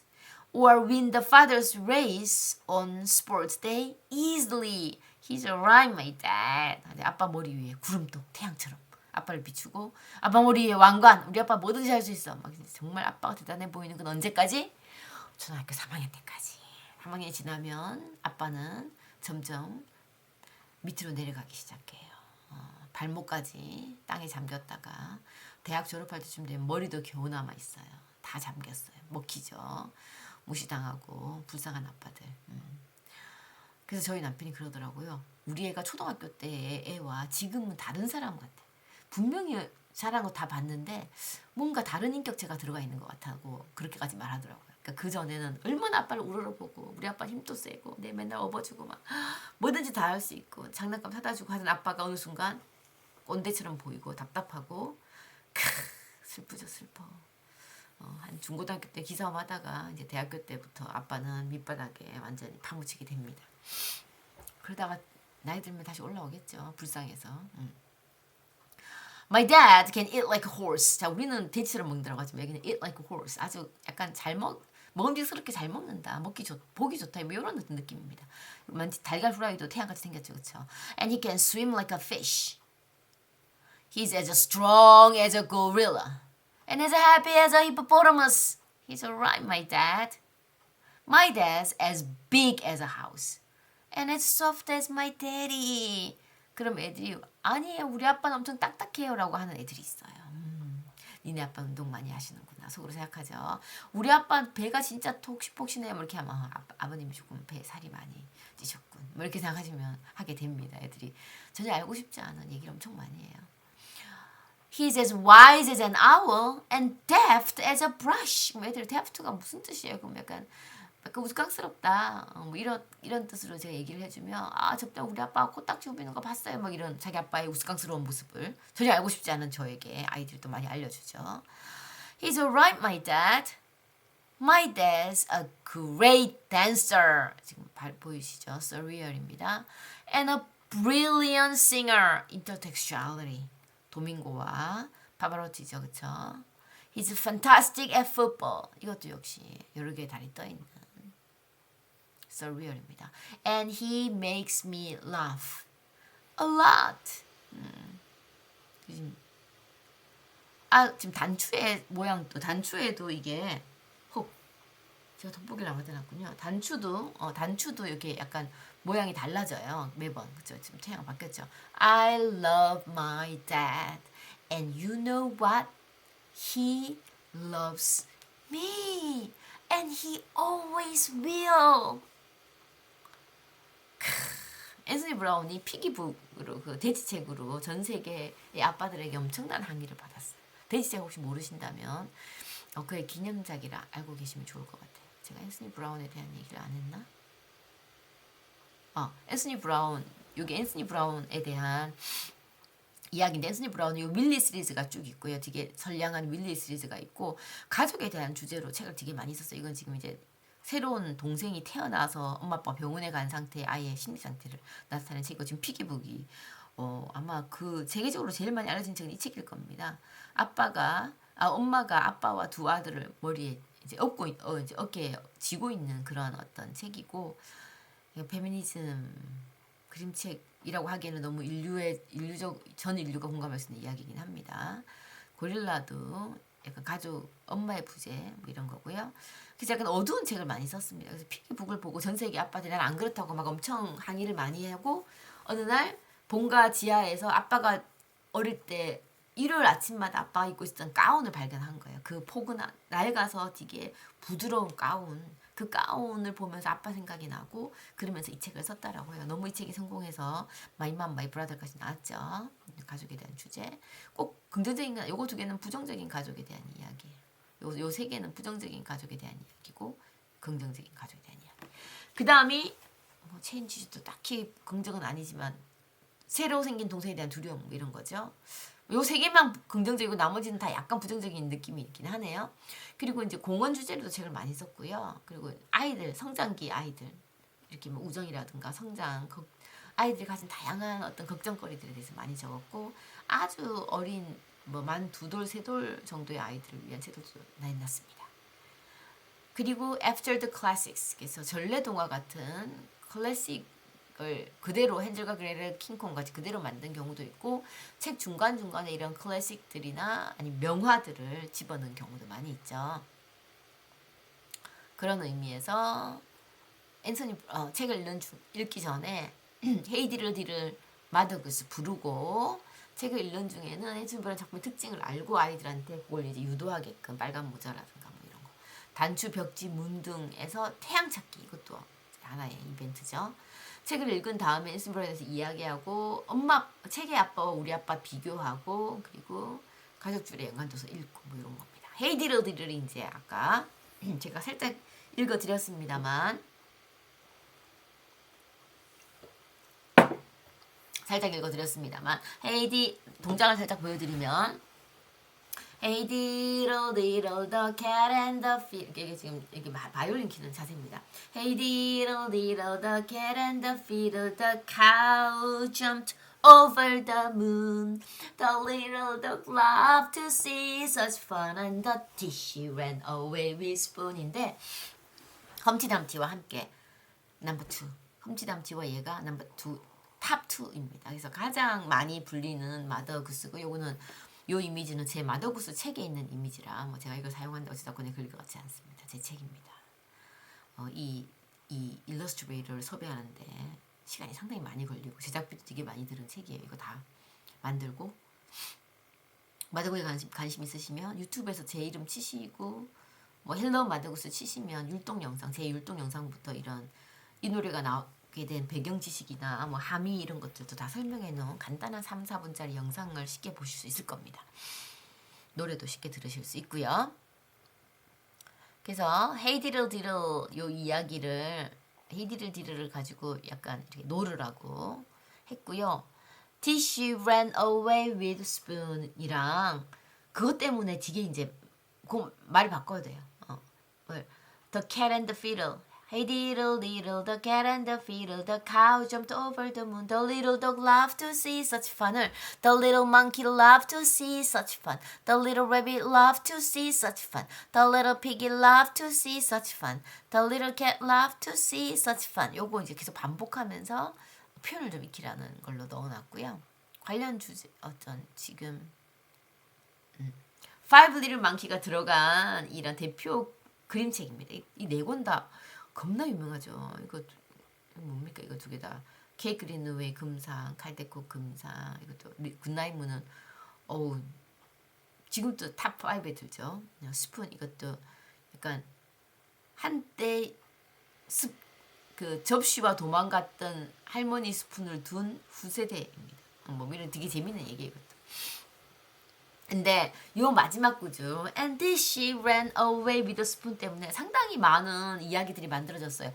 or win the father's race on sports day easily. He's right, my dad. 아빠 머리 위에 구름도 태양처럼 아빠를 비추고 아빠 머리 위에 왕관. 우리 아빠 뭐든지 할 수 있어. 막 정말 아빠가 대단해 보이는 건 언제까지? 초등학교 3학년 때까지. 3학년이 지나면 아빠는 점점 밑으로 내려가기 시작해요. 발목까지 땅에 잠겼다가 대학 졸업할 때쯤 되면 머리도 겨우 남아 있어요. 다 잠겼어요. 먹히죠. 무시당하고 불쌍한 아빠들. 그래서 저희 남편이 그러더라고요. 우리 애가 초등학교 때 애와 지금은 다른 사람 같아. 분명히 잘한 거 다 봤는데 뭔가 다른 인격체가 들어가 있는 것 같다고 그렇게까지 말하더라고요. 그러니까 그 전에는 얼마나 아빠를 우러러보고 우리 아빠 힘도 세고 내 맨날 업어주고 막 뭐든지 다 할 수 있고 장난감 사다 주고 하던 아빠가 어느 순간 꼰대처럼 보이고 답답하고 슬프죠 슬퍼. 한 중고등학교 때 기싸움 하다가 이제 대학교 때부터 아빠는 밑바닥에 완전히 파묻히게 됩니다. 그러다가 나이 들면 다시 올라오겠죠. 불쌍해서. My dad can eat like a horse. 자, 우리는 돼지처럼 먹는다고 하지만 여기는 eat like a horse. 아주 약간 먹음직스럽게 잘 먹는다. 보기 좋다. 뭐 이런 느낌입니다. 달걀 후라이도 태양같이 생겼죠. 그렇죠? And he can swim like a fish. He's as strong as a gorilla. And as happy as a hippopotamus. He's alright, my dad. My dad's as big as a house. And as soft as my daddy. 그럼 애들이 아니에요. 우리 아빠는 엄청 딱딱해요. 라고 하는 애들이 있어요. 니네 아빠 운동 많이 하시는구나. 속으로 생각하죠. 우리 아빠 배가 진짜 폭신폭신해요. 뭐 이렇게 하면 아버님이 조금 배에 살이 많이 찌셨군. 뭐 이렇게 생각하시면 하게 됩니다. 애들이 전혀 알고 싶지 않은 얘기를 엄청 많이 해요. He's as wise as an owl and deft as a brush. 뭐 애들 deft가 무슨 뜻이에요? 그럼 약간 우스꽝스럽다. 뭐 이런 뜻으로 제가 얘기를 해주면 저때 우리 아빠가 코딱지 후비는 거 봤어요. 막 이런 자기 아빠의 우스꽝스러운 모습을 전혀 알고 싶지 않은 저에게 아이들도 많이 알려주죠. He's alright, my dad. My dad's a great dancer. 지금 보이시죠? surreal입니다. And a brilliant singer. intertextuality. 도밍고와 파바로티죠. 그쵸? He's fantastic at football. 이것도 역시 여러 개의 달이 떠있는 surreal입니다. And he makes me laugh a lot. 지금 단추의 모양도 단추에도 이게 제가 돋보기를 안 해놨군요. 단추도 이렇게 약간 모양이 달라져요. 매번. 그쵸? 지금 태양 바뀌었죠. I love my dad. And you know what? He loves me. And he always will. 앤서니 브라운이 피기북으로 그 돼지책으로 전 세계의 아빠들에게 엄청난 항의를 받았어요. 돼지책 혹시 모르신다면 그의 기념작이라 알고 계시면 좋을 것 같아요. 제가 앤서니 브라운에 대한 얘기를 안 했나? 앤서니 브라운, 여기 앤서니 브라운에 대한 이야기인데 앤서니 브라운은 요 윌리 시리즈가 쭉 있고요. 되게 선량한 윌리 시리즈가 있고 가족에 대한 주제로 책을 되게 많이 썼어요. 이건 지금 이제 새로운 동생이 태어나서 엄마 아빠 병원에 간 상태에 아이의 심리 상태를 나타낸 책이고 지금 피기북이 아마 그 세계적으로 제일 많이 알려진 책은 이 책일 겁니다. 엄마가 아빠와 두 아들을 머리에 이제 이제 어깨에 쥐고 있는 그런 어떤 책이고 페미니즘 그림책이라고 하기에는 너무 전 인류가 공감할 수 있는 이야기이긴 합니다. 고릴라도 약간 가족 엄마의 부재 뭐 이런 거고요. 그래서 약간 어두운 책을 많이 썼습니다. 그래서 피기북을 보고 전 세계 아빠들이 난 안 그렇다고 막 엄청 항의를 많이 하고 어느 날 본가 지하에서 아빠가 어릴 때 일요일 아침마다 아빠가 입고 있었던 가운을 발견한 거예요. 그 포근한 낡아서 되게 부드러운 가운. 그 가운을 보면서 아빠 생각이 나고 그러면서 이 책을 썼다라고 해요. 너무 이 책이 성공해서 마이 맘 마이 브라더까지 나왔죠. 가족에 대한 주제. 꼭 긍정적인 요거 두 개는 부정적인 가족에 대한 이야기. 요 세 개는 부정적인 가족에 대한 이야기고 긍정적인 가족에 대한 이야기. 그 다음이 체인지도 딱히 긍정은 아니지만 새로 생긴 동생에 대한 두려움 뭐 이런 거죠. 요 세 개만 긍정적이고 나머지는 다 약간 부정적인 느낌이 있긴 하네요. 그리고 이제 공원 주제로도 책을 많이 썼고요. 그리고 아이들 성장기 아이들 이렇게 뭐 우정이라든가 성장 아이들이 가진 다양한 어떤 걱정거리들에 대해서 많이 적었고 아주 어린 뭐 만 두 돌 세 돌 정도의 아이들을 위한 책도 냈습니다. 그리고 After the Classics 그래서 전래동화 같은 클래식을 그대로 헨젤과 그레텔 킹콩 같이 그대로 만든 경우도 있고 책 중간중간에 이런 클래식들이나 아니면 명화들을 집어넣은 경우도 많이 있죠. 그런 의미에서 앤서니 책을 읽기 전에 헤이디를 마더그스 부르고 책을 읽는 중에는 앤서니 브라운 작품의 특징을 알고 아이들한테 그걸 이제 유도하게끔 빨간 모자라든가 뭐 이런 거 단추 벽지 문등에서 태양 찾기 이것도 하나의 이벤트죠. 책을 읽은 다음에 앤서니 브라운에 대해서 이야기하고 책의 아빠와 우리 아빠 비교하고 그리고 가족줄에 연관둬서 읽고 뭐 이런 겁니다. 헤이디를 이제 아까 제가 살짝 읽어드렸습니다만 헤이디 동작을 살짝 보여드리면 Hey diddle the cat and the fiddle 이게 지금 이게 바이올린 키는 자세입니다. Hey diddle the cat and the fiddle the cow jumped over the moon the little dog loved to see such fun and the tissue ran away with spoon인데 험티담티와 함께 넘버 2 험티담티와 얘가 넘버 2 탑 2입니다. 그래서 가장 많이 불리는 마더구스고 요거는 요 이미지는 제 마더구스 책에 있는 이미지라 뭐 제가 이걸 사용한다고 어찌됐건 그럴 것 같지 않습니다. 제 책입니다. 이 일러스트레이터를 섭외하는데 시간이 상당히 많이 걸리고 제작비도 되게 많이 드는 책이에요. 이거 다 만들고 마더구스에 관심 있으시면 유튜브에서 제 이름 치시고 뭐 헬로 마더구스 치시면 율동 영상 제 율동 영상부터 이 노래가 나오게 된 배경 지식이나 뭐 함의 이런 것들도 다 설명해 놓은 간단한 3, 4분짜리 영상을 쉽게 보실 수 있을 겁니다. 노래도 쉽게 들으실 수 있고요. 그래서 Hey diddle diddle 요 이야기를 Hey diddle diddle를 가지고 약간 이렇게 노르라고 했고요. Tissue ran away with spoon이랑 그것 때문에 되게 이제 말이 바꿔야 돼요. The cat and the fiddle. Hey diddle diddle, the cat and the fiddle, the cow jumped over the moon, the little dog loved to see such fun을, the little monkey loved to see such fun, the little rabbit loved to see such fun, the little piggy loved to see such fun, the little cat loved to see such fun. 요거 이제 계속 반복하면서 표현을 좀 익히라는 걸로 넣어놨고요. 관련 주제 지금 Five Little Monkey가 들어간 이런 대표 그림책입니다. 이 네 권 다 겁나 유명하죠. 이거 뭡니까? 이거 두 개 다. 케이 그린웨이 금상, 칼데코 금상, 이것도 굿나잇 문은 지금도 탑 5에 들죠. 스푼 이것도 약간 한때 그 접시와 도망갔던 할머니 스푼을 둔 후세대입니다. 뭐 이런 되게 재밌는 얘기예요. 이것도. 근데 요 마지막 구조 And this she ran away with the spoon 때문에 상당히 많은 이야기들이 만들어졌어요.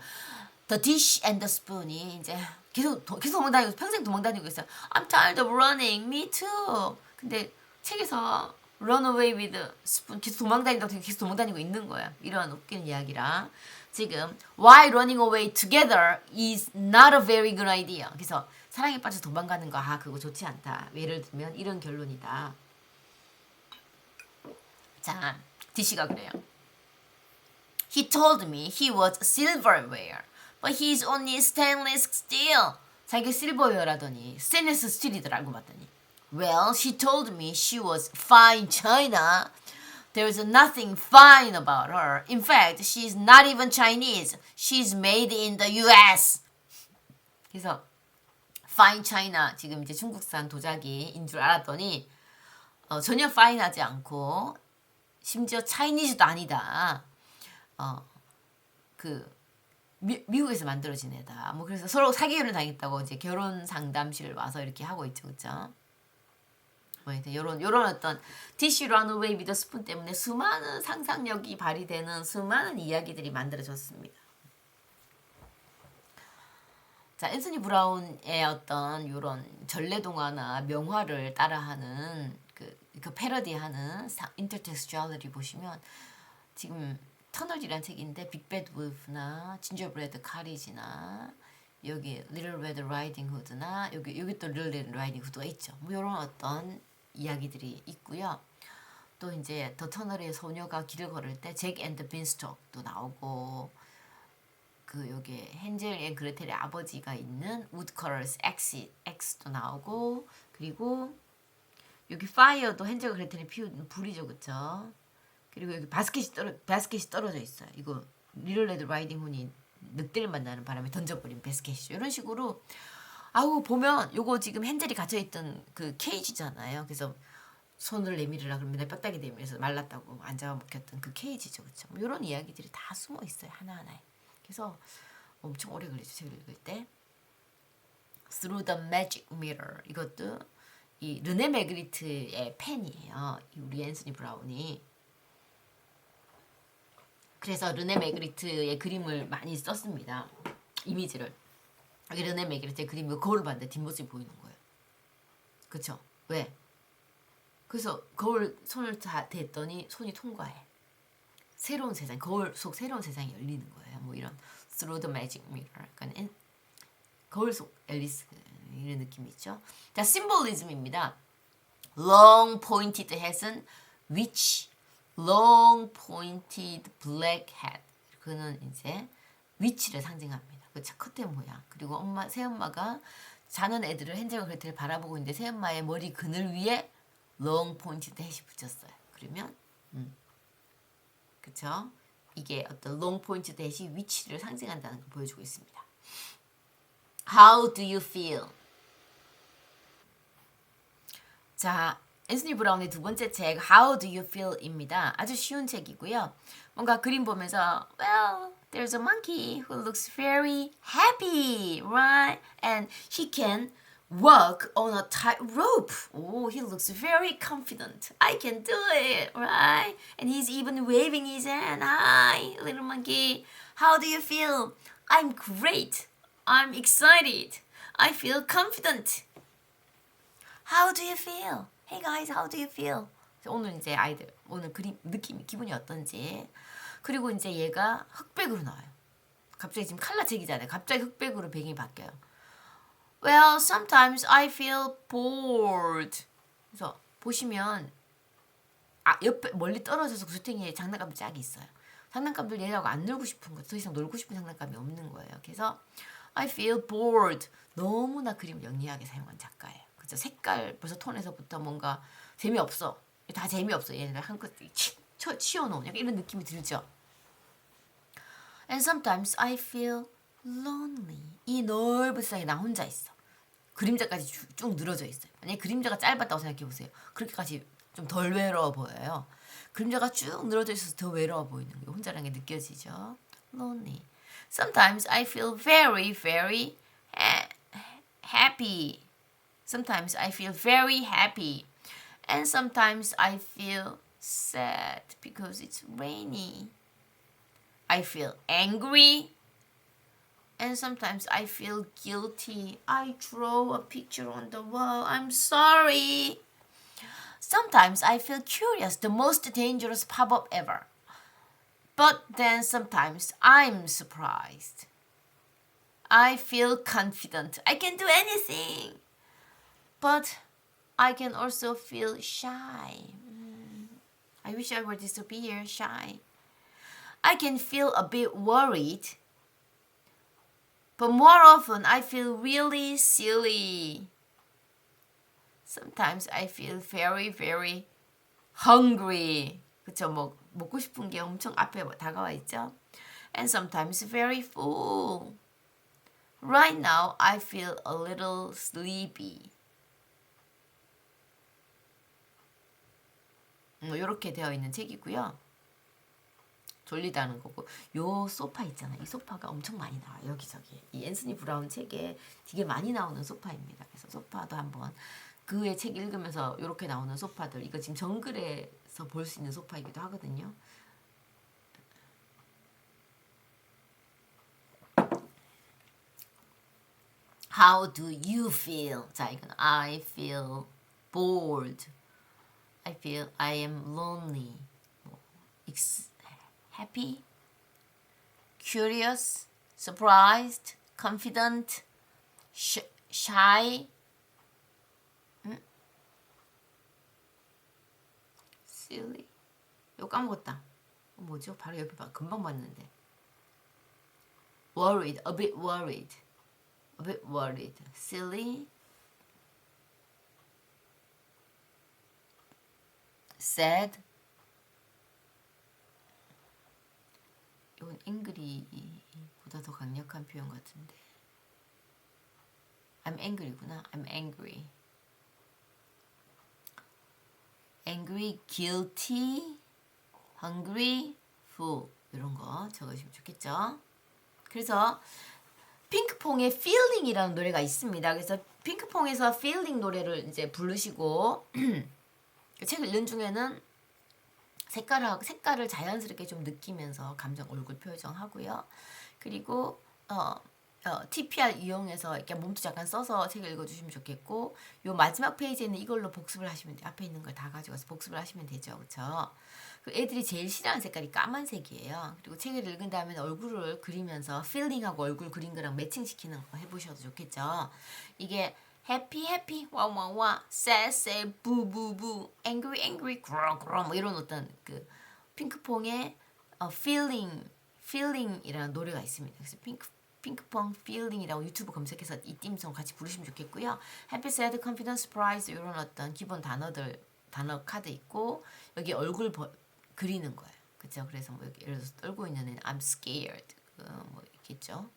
The dish and the spoon이 이제 계속 도망다니고 평생 도망다니고 있어요. I'm tired of running. Me too. 근데 책에서 run away with a spoon. 계속 도망다닌다고 계속 도망다니고 있는 거야. 이런 웃기는 이야기라. 지금 why running away together is not a very good idea. 그래서 사랑에 빠져 도망가는 거 그거 좋지 않다. 예를 들면 이런 결론이다. 자, DC가 그래요. He told me he was silverware, but he's only stainless steel. 자기가 실버웨어라더니 스테인리스 스틸이더라 알고 봤더니. Well, she told me she was fine china. There's nothing fine about her. In fact, she's not even Chinese. She's made in the US. 그래서 fine china 지금 이제 중국산 도자기인 줄 알았더니 전혀 fine하지 않고 심지어 차이니즈도 아니다. 미국에서 만들어진 애다. 뭐 그래서 서로 사기를 당했다고 이제 결혼 상담실 와서 이렇게 하고 있죠, 그렇죠? 뭐 요런 어떤 DC Runaway with a Spoon 때문에 수많은 상상력이 발휘되는 수많은 이야기들이 만들어졌습니다. 자, 앤서니 브라운의 어떤 요런 전래동화나 명화를 따라하는 그 패러디하는 인터텍스추얼리티 보시면 지금 터널이라는 책인데 빅배드 울프나 진저브레드 카리지나 여기 리틀 레드 라이딩 후드나 여기 또 리틀 레드 라이딩 후드가 있죠. 뭐 이런 어떤 이야기들이 있고요. 또 이제 더 터널의 소녀가 길을 걸을 때 잭 앤드 빈스톡도 나오고 그 여기 헨젤 앤 그레텔의 아버지가 있는 우드컬러스 X도 나오고 그리고 여기 파이어도 헨젤과 그레텔이 피운 불이죠, 그쵸? 그리고 여기 바스켓이 떨어져 있어요. 이거 리틀 레드 라이딩 훈이 늑대를 만나는 바람에 던져버린 바스켓이죠. 이런 식으로 보면 요거 지금 헨젤이 갇혀있던 그 케이지잖아요. 그래서 손을 내밀으라 그러면 맨날 뼈다귀 내밀어서 말랐다고 안 잡아먹혔던 그 케이지죠, 그쵸? 뭐 이런 이야기들이 다 숨어 있어요, 하나하나에. 그래서 엄청 오래 걸리죠, 책을 읽을 때. Through the Magic Mirror 이것도 이 르네 매그리트의 팬이에요. 우리 앤서니 브라운이. 그래서 르네 매그리트의 그림을 많이 썼습니다. 이미지를. 여기 르네 매그리트의 그림이 거울을 봤는데 뒷모습이 보이는 거예요. 그쵸? 왜? 그래서 거울 손을 다 댔더니 손이 통과해. 새로운 세상, 거울 속 새로운 세상이 열리는 거예요. 뭐 이런 Through the Magic Mirror. 그러니까 거울 속 앨리스 이런 느낌이 있죠. 자, 심볼리즘입니다. Long pointed hat은 witch. long pointed black hat. 그는 이제 위치를 상징합니다. 그 컷대 모양. 그리고 새엄마가 자는 애들을 헨젤과 그레텔을 바라보고 있는데 새엄마의 머리 그늘 위에 long pointed hat이 붙였어요. 그러면 그쵸? 이게 어떤 long pointed hat이 위치를 상징한다는 걸 보여주고 있습니다. How do you feel? 자, 앤서니 브라운의 두 번째 책 How do you feel입니다. 아주 쉬운 책이고요. 뭔가 그림 보면서 well, there's a monkey who looks very happy, right? And he can walk on a tightrope. Oh, he looks very confident. I can do it, right? And he's even waving his hand. Hi, little monkey. How do you feel? I'm great. I'm excited. I feel confident. How do you feel? Hey guys, how do you feel? 오늘 이제 아이들 오늘 그림 느낌 기분이 어떤지. 그리고 이제 얘가 흑백으로 나와요. 갑자기 지금 칼라 책이잖아요. 갑자기 흑백으로 배경이 바뀌어요. Well, sometimes I feel bored. 그래서 보시면 옆에 멀리 떨어져서 구슬탱이에 장난감이 짝이 있어요. 장난감들 얘하고 안 놀고 싶은 거, 더 이상 놀고 싶은 장난감이 없는 거예요. 그래서 I feel bored. 너무나 그림을 영리하게 사용한 작가예요. 그죠? 색깔 벌써 톤에서부터 뭔가 재미없어. 다 재미없어. 얘네들 한껏 치워놓은 약간 이런 느낌이 들죠. And sometimes I feel lonely. 이 넓은 세상에 나 혼자 있어. 그림자까지 쭉 늘어져 있어요. 만약에 그림자가 짧았다고 생각해보세요. 그렇게까지 좀 덜 외로워 보여요. 그림자가 쭉 늘어져 있어서 더 외로워 보이는 게 혼자라는 게 느껴지죠. Lonely. Sometimes I feel very, very happy. Sometimes I feel very happy. And sometimes I feel sad because it's rainy. I feel angry. And sometimes I feel guilty. I draw a picture on the wall. I'm sorry. Sometimes I feel curious, the most dangerous pop-up ever. But then sometimes I'm surprised. I feel confident. I can do anything. But I can also feel shy. I wish I were disappear, shy. I can feel a bit worried. But more often I feel really silly. Sometimes I feel very, very hungry. 그쵸? 먹고 싶은 게 엄청 앞에 다가와 있죠? And sometimes very full. Right now I feel a little sleepy. 이렇게 되어 있는 책이고요. 졸리다는 거고 요 소파 있잖아요. 이 소파가 엄청 많이 나와요. 여기저기. 이 앤서니 브라운 책에 되게 많이 나오는 소파입니다. 그래서 소파도 한번 그의 책 읽으면서 이렇게 나오는 소파들 이거 지금 정글에서 볼 수 있는 소파이기도 하거든요. How do you feel? 자, 이건 I feel bored. I feel I am lonely. Happy, curious, surprised, confident, shy, silly. 이거 까먹었다. 뭐죠? 바로 옆에 금방 봤는데. Worried, a bit worried, a bit worried, silly, sad. 이건 angry보다 더 강력한 표현 같은데. I'm angry구나. I'm angry. angry, guilty, hungry, full 이런 거 적으시면 좋겠죠. 그래서 핑크퐁의 feeling이라는 노래가 있습니다. 그래서 핑크퐁에서 feeling 노래를 이제 부르시고 책을 읽는 중에는 색깔을 자연스럽게 좀 느끼면서 감정 얼굴 표정하고요. 그리고 TPR 이용해서 이렇게 몸도 잠깐 써서 책을 읽어주시면 좋겠고 요 마지막 페이지에는 이걸로 복습을 하시면 돼요. 앞에 있는 걸 다 가져가서 복습을 하시면 되죠. 그렇죠? 애들이 제일 싫어하는 색깔이 까만색이에요. 그리고 책을 읽은 다음에 얼굴을 그리면서 필링하고 얼굴 그린 거랑 매칭시키는 거 해보셔도 좋겠죠. 이게 happy happy 와와와 sad sad 부부부 angry angry 그럼 뭐 이런 어떤 그 핑크퐁의 feeling이라는 노래가 있습니다. 그래서 핑크퐁 feeling이라고 유튜브 검색해서 이 띵송 같이 부르시면 좋겠고요. happy sad confident surprise 이런 어떤 기본 단어 카드 있고 여기 얼굴 그리는 거예요. 그렇죠? 그래서 뭐 여기 예를 들어서 떨고 있는 애는 I'm scared 뭐 있겠죠.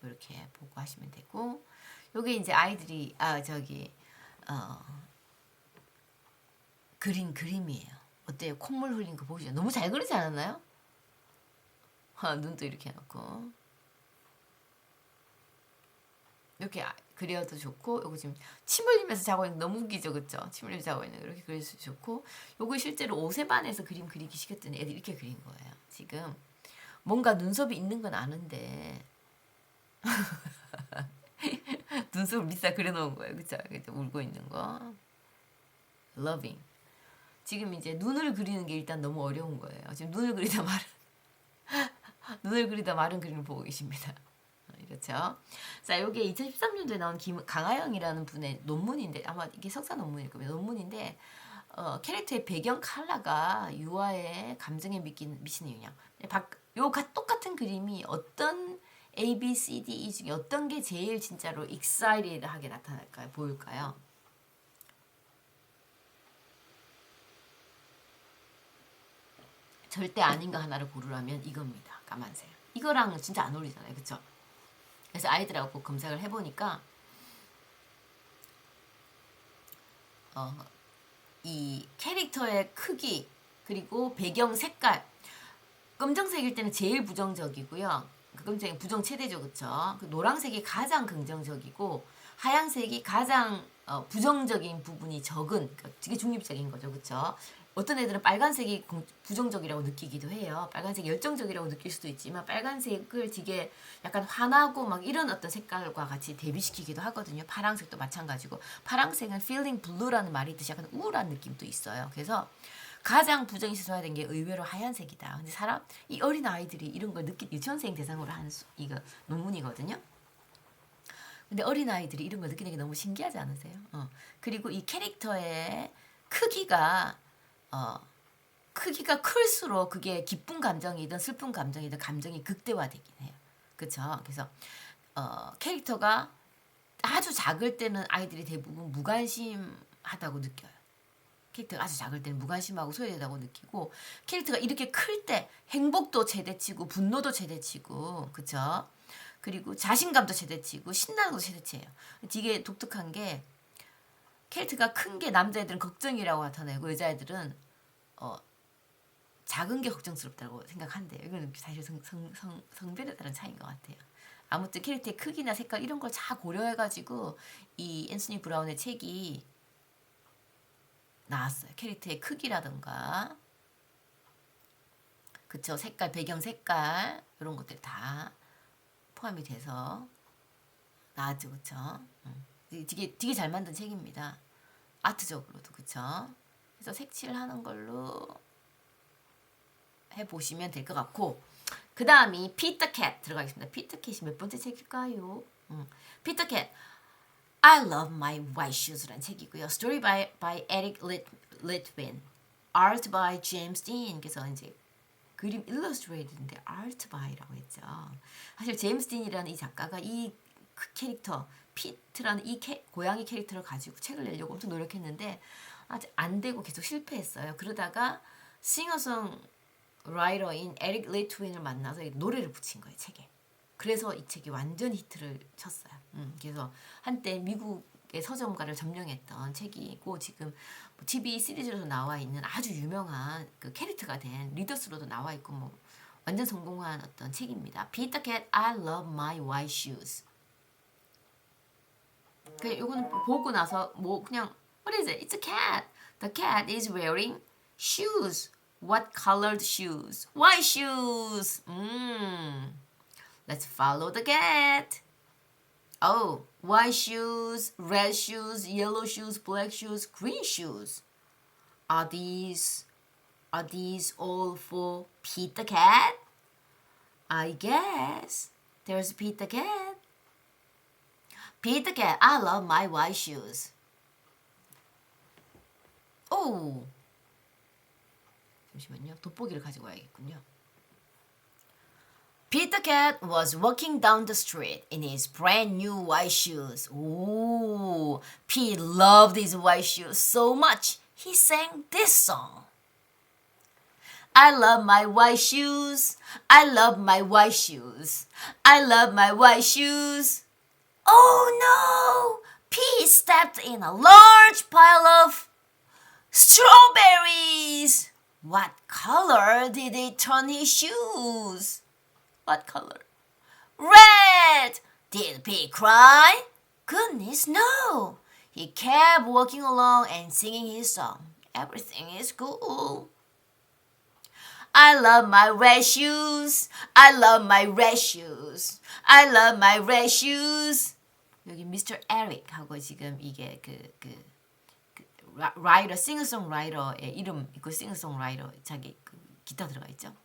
이렇게 보고 하시면 되고 요게 이제 아이들이 그린 그림이에요. 어때요? 콧물 흘린 거 보시죠. 너무 잘 그리지 않았나요? 눈도 이렇게 해놓고 이렇게 그려도 좋고 요거 지금 침 흘리면서 자고 있는 너무 웃기죠, 그쵸? 침 흘리면서 자고 있는 거 이렇게 그릴 수 좋고 요거 실제로 옷에 반해서 그림 그리기 시켰더니 애들이 이렇게 그린 거예요. 지금 뭔가 눈썹이 있는 건 아는데 눈썹을 밑에 그려놓은 거예요. 그쵸? 울고 있는 거. Loving. 지금 이제 눈을 그리는 게 일단 너무 어려운 거예요. 지금 눈을 그리다 마른 그림을 보고 계십니다. 그렇죠? 자, 요게 2013년도에 나온 강하영이라는 분의 논문인데 아마 이게 석사 논문일 겁니다. 논문인데 캐릭터의 배경 컬러가 유아의 감정에 미치는 영향. 똑같은 그림이 어떤 A, B, C, D, E 중에 어떤 게 제일 진짜로 excited하게 나타날까요? 보일까요? 절대 아닌가 하나를 고르라면 이겁니다. 까만색. 이거랑 진짜 안 어울리잖아요. 그쵸? 그래서 아이들하고 꼭 검색을 해보니까 이 캐릭터의 크기 그리고 배경 색깔 검정색일 때는 제일 부정적이고요. 그 검정색이 부정 최대죠. 그쵸? 그 노란색이 가장 긍정적이고 하얀색이 가장 부정적인 부분이 적은 그러니까 되게 중립적인 거죠. 그쵸? 어떤 애들은 빨간색이 부정적이라고 느끼기도 해요. 빨간색이 열정적이라고 느낄 수도 있지만 빨간색을 되게 약간 환하고 막 이런 어떤 색깔과 같이 대비시키기도 하거든요. 파란색도 마찬가지고 파란색은 feeling blue라는 말이 있듯이 약간 우울한 느낌도 있어요. 그래서 가장 부정이 시소해야 되는 게 의외로 하얀색이다. 근데 이 어린 아이들이 이런 걸 유치원생 대상으로 한 이거 논문이거든요. 근데 어린 아이들이 이런 걸 느끼는 게 너무 신기하지 않으세요? 그리고 이 캐릭터의 크기가 클수록 그게 기쁜 감정이든 슬픈 감정이든 감정이 극대화되긴 해요. 그렇죠? 그래서 캐릭터가 아주 작을 때는 아이들이 대부분 무관심하다고 느껴요. 캐릭터가 아주 작을 때는 무관심하고 소외되다고 느끼고 캐릭터가 이렇게 클 때 행복도 최대치고 분노도 최대치고 그렇죠? 그리고 자신감도 최대치고 신나는 것도 최대치예요. 되게 독특한 게 캐릭터가 큰 게 남자애들은 걱정이라고 나타내고 여자애들은 작은 게 걱정스럽다고 생각한대요. 이건 사실 성별에 따른 차이인 것 같아요. 아무튼 캐릭터의 크기나 색깔 이런 걸 다 고려해가지고 이 앤서니 브라운의 책이 나왔어요. 캐릭터의 크기라든가 그쵸 색깔 배경 색깔 이런 것들 다 포함이 돼서 나왔죠. 그쵸 되게 잘 만든 책입니다. 아트적으로도 그쵸. 그래서 색칠하는 걸로 해보시면 될 것 같고 그 다음이 피터 캣 들어가겠습니다. 피터 캣이 몇 번째 책일까요? 피터 캣 I Love My White Shoes라는 책이고요. Story by Eric Litwin, Art by James Dean. 그래서 이제 그림 illustrated인데 art by라고 했죠. 사실 제임스 딘이라는 이 작가가 이 캐릭터 피트라는 이 고양이 캐릭터를 가지고 책을 내려고 엄청 노력했는데 아직 안 되고 계속 실패했어요. 그러다가 싱어송라이터인 에릭 리트윈을 만나서 노래를 붙인 거예요, 책에. 그래서 이 책이 완전 히트를 쳤어요. 그래서 한때 미국의 서점가를 점령했던 책이고 지금 TV 시리즈로도 나와 있는 아주 유명한 그 캐릭터가 된 리더스로도 나와 있고 뭐 완전 성공한 어떤 책입니다. Peter Cat, I Love My White Shoes. 그 요거는 보고 나서 뭐 그냥 What is it? It's a cat. The cat is wearing shoes. What colored shoes? White shoes. Let's follow the cat. Oh, white shoes, red shoes, yellow shoes, black shoes, green shoes. Are these all for Peter Cat? I guess. There's Peter Cat. Peter Cat, I love my white shoes. Oh. 잠시만요. 돋보기를 가지고 와야겠군요. Peter Cat was walking down the street in his brand new white shoes. Ooh, Pete loved his white shoes so much, he sang this song. I love my white shoes. I love my white shoes. I love my white shoes. Oh no! Pete stepped in a large pile of strawberries. What color did he turn his shoes? What color? Red! Did Pete cry? Goodness, no! He kept walking along and singing his song. Everything is cool. I love my red shoes. I love my red shoes. I love my red shoes. 여기 Mr. Eric하고 지금 이게 라이터, 싱어송라이터의 이름 있고 싱어송라이터 자기 기타 들어가 있죠.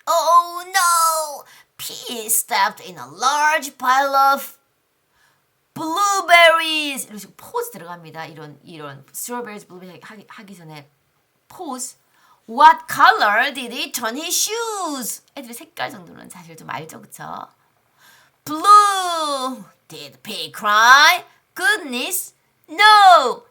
Oh no! Pete stepped in a large pile of blueberries. 이런 식으로 pause 들어갑니다. 이런 strawberries, blueberries 하기 전에 pause. What color did he turn his shoes? 애들이 색깔 정도는 사실 좀 알죠, 그쵸? Blue. Did Pete cry? Goodness, no.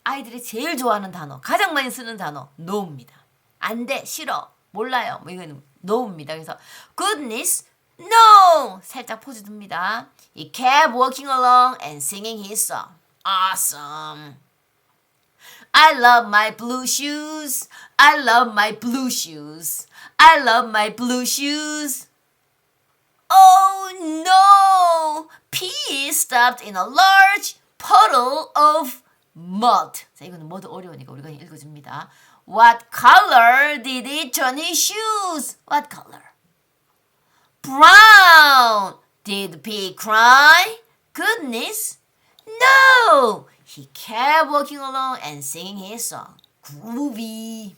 아이들이 제일 좋아하는 단어, 가장 많이 쓰는 단어 no입니다. 안 돼, 싫어, 몰라요. 뭐 이거는 no입니다. 그래서 goodness, no. 살짝 포즈 둡니다. He kept walking along and singing his song. Awesome. I love my blue shoes. I love my blue shoes. I love my blue shoes. Oh no! Pete stepped in a large puddle of mud. 자, 이거는 뭐도 어려우니까 우리가 읽어줍니다. What color did he turn his shoes? What color? Brown. Did the pig cry? Goodness. No. He kept walking along and singing his song. Groovy.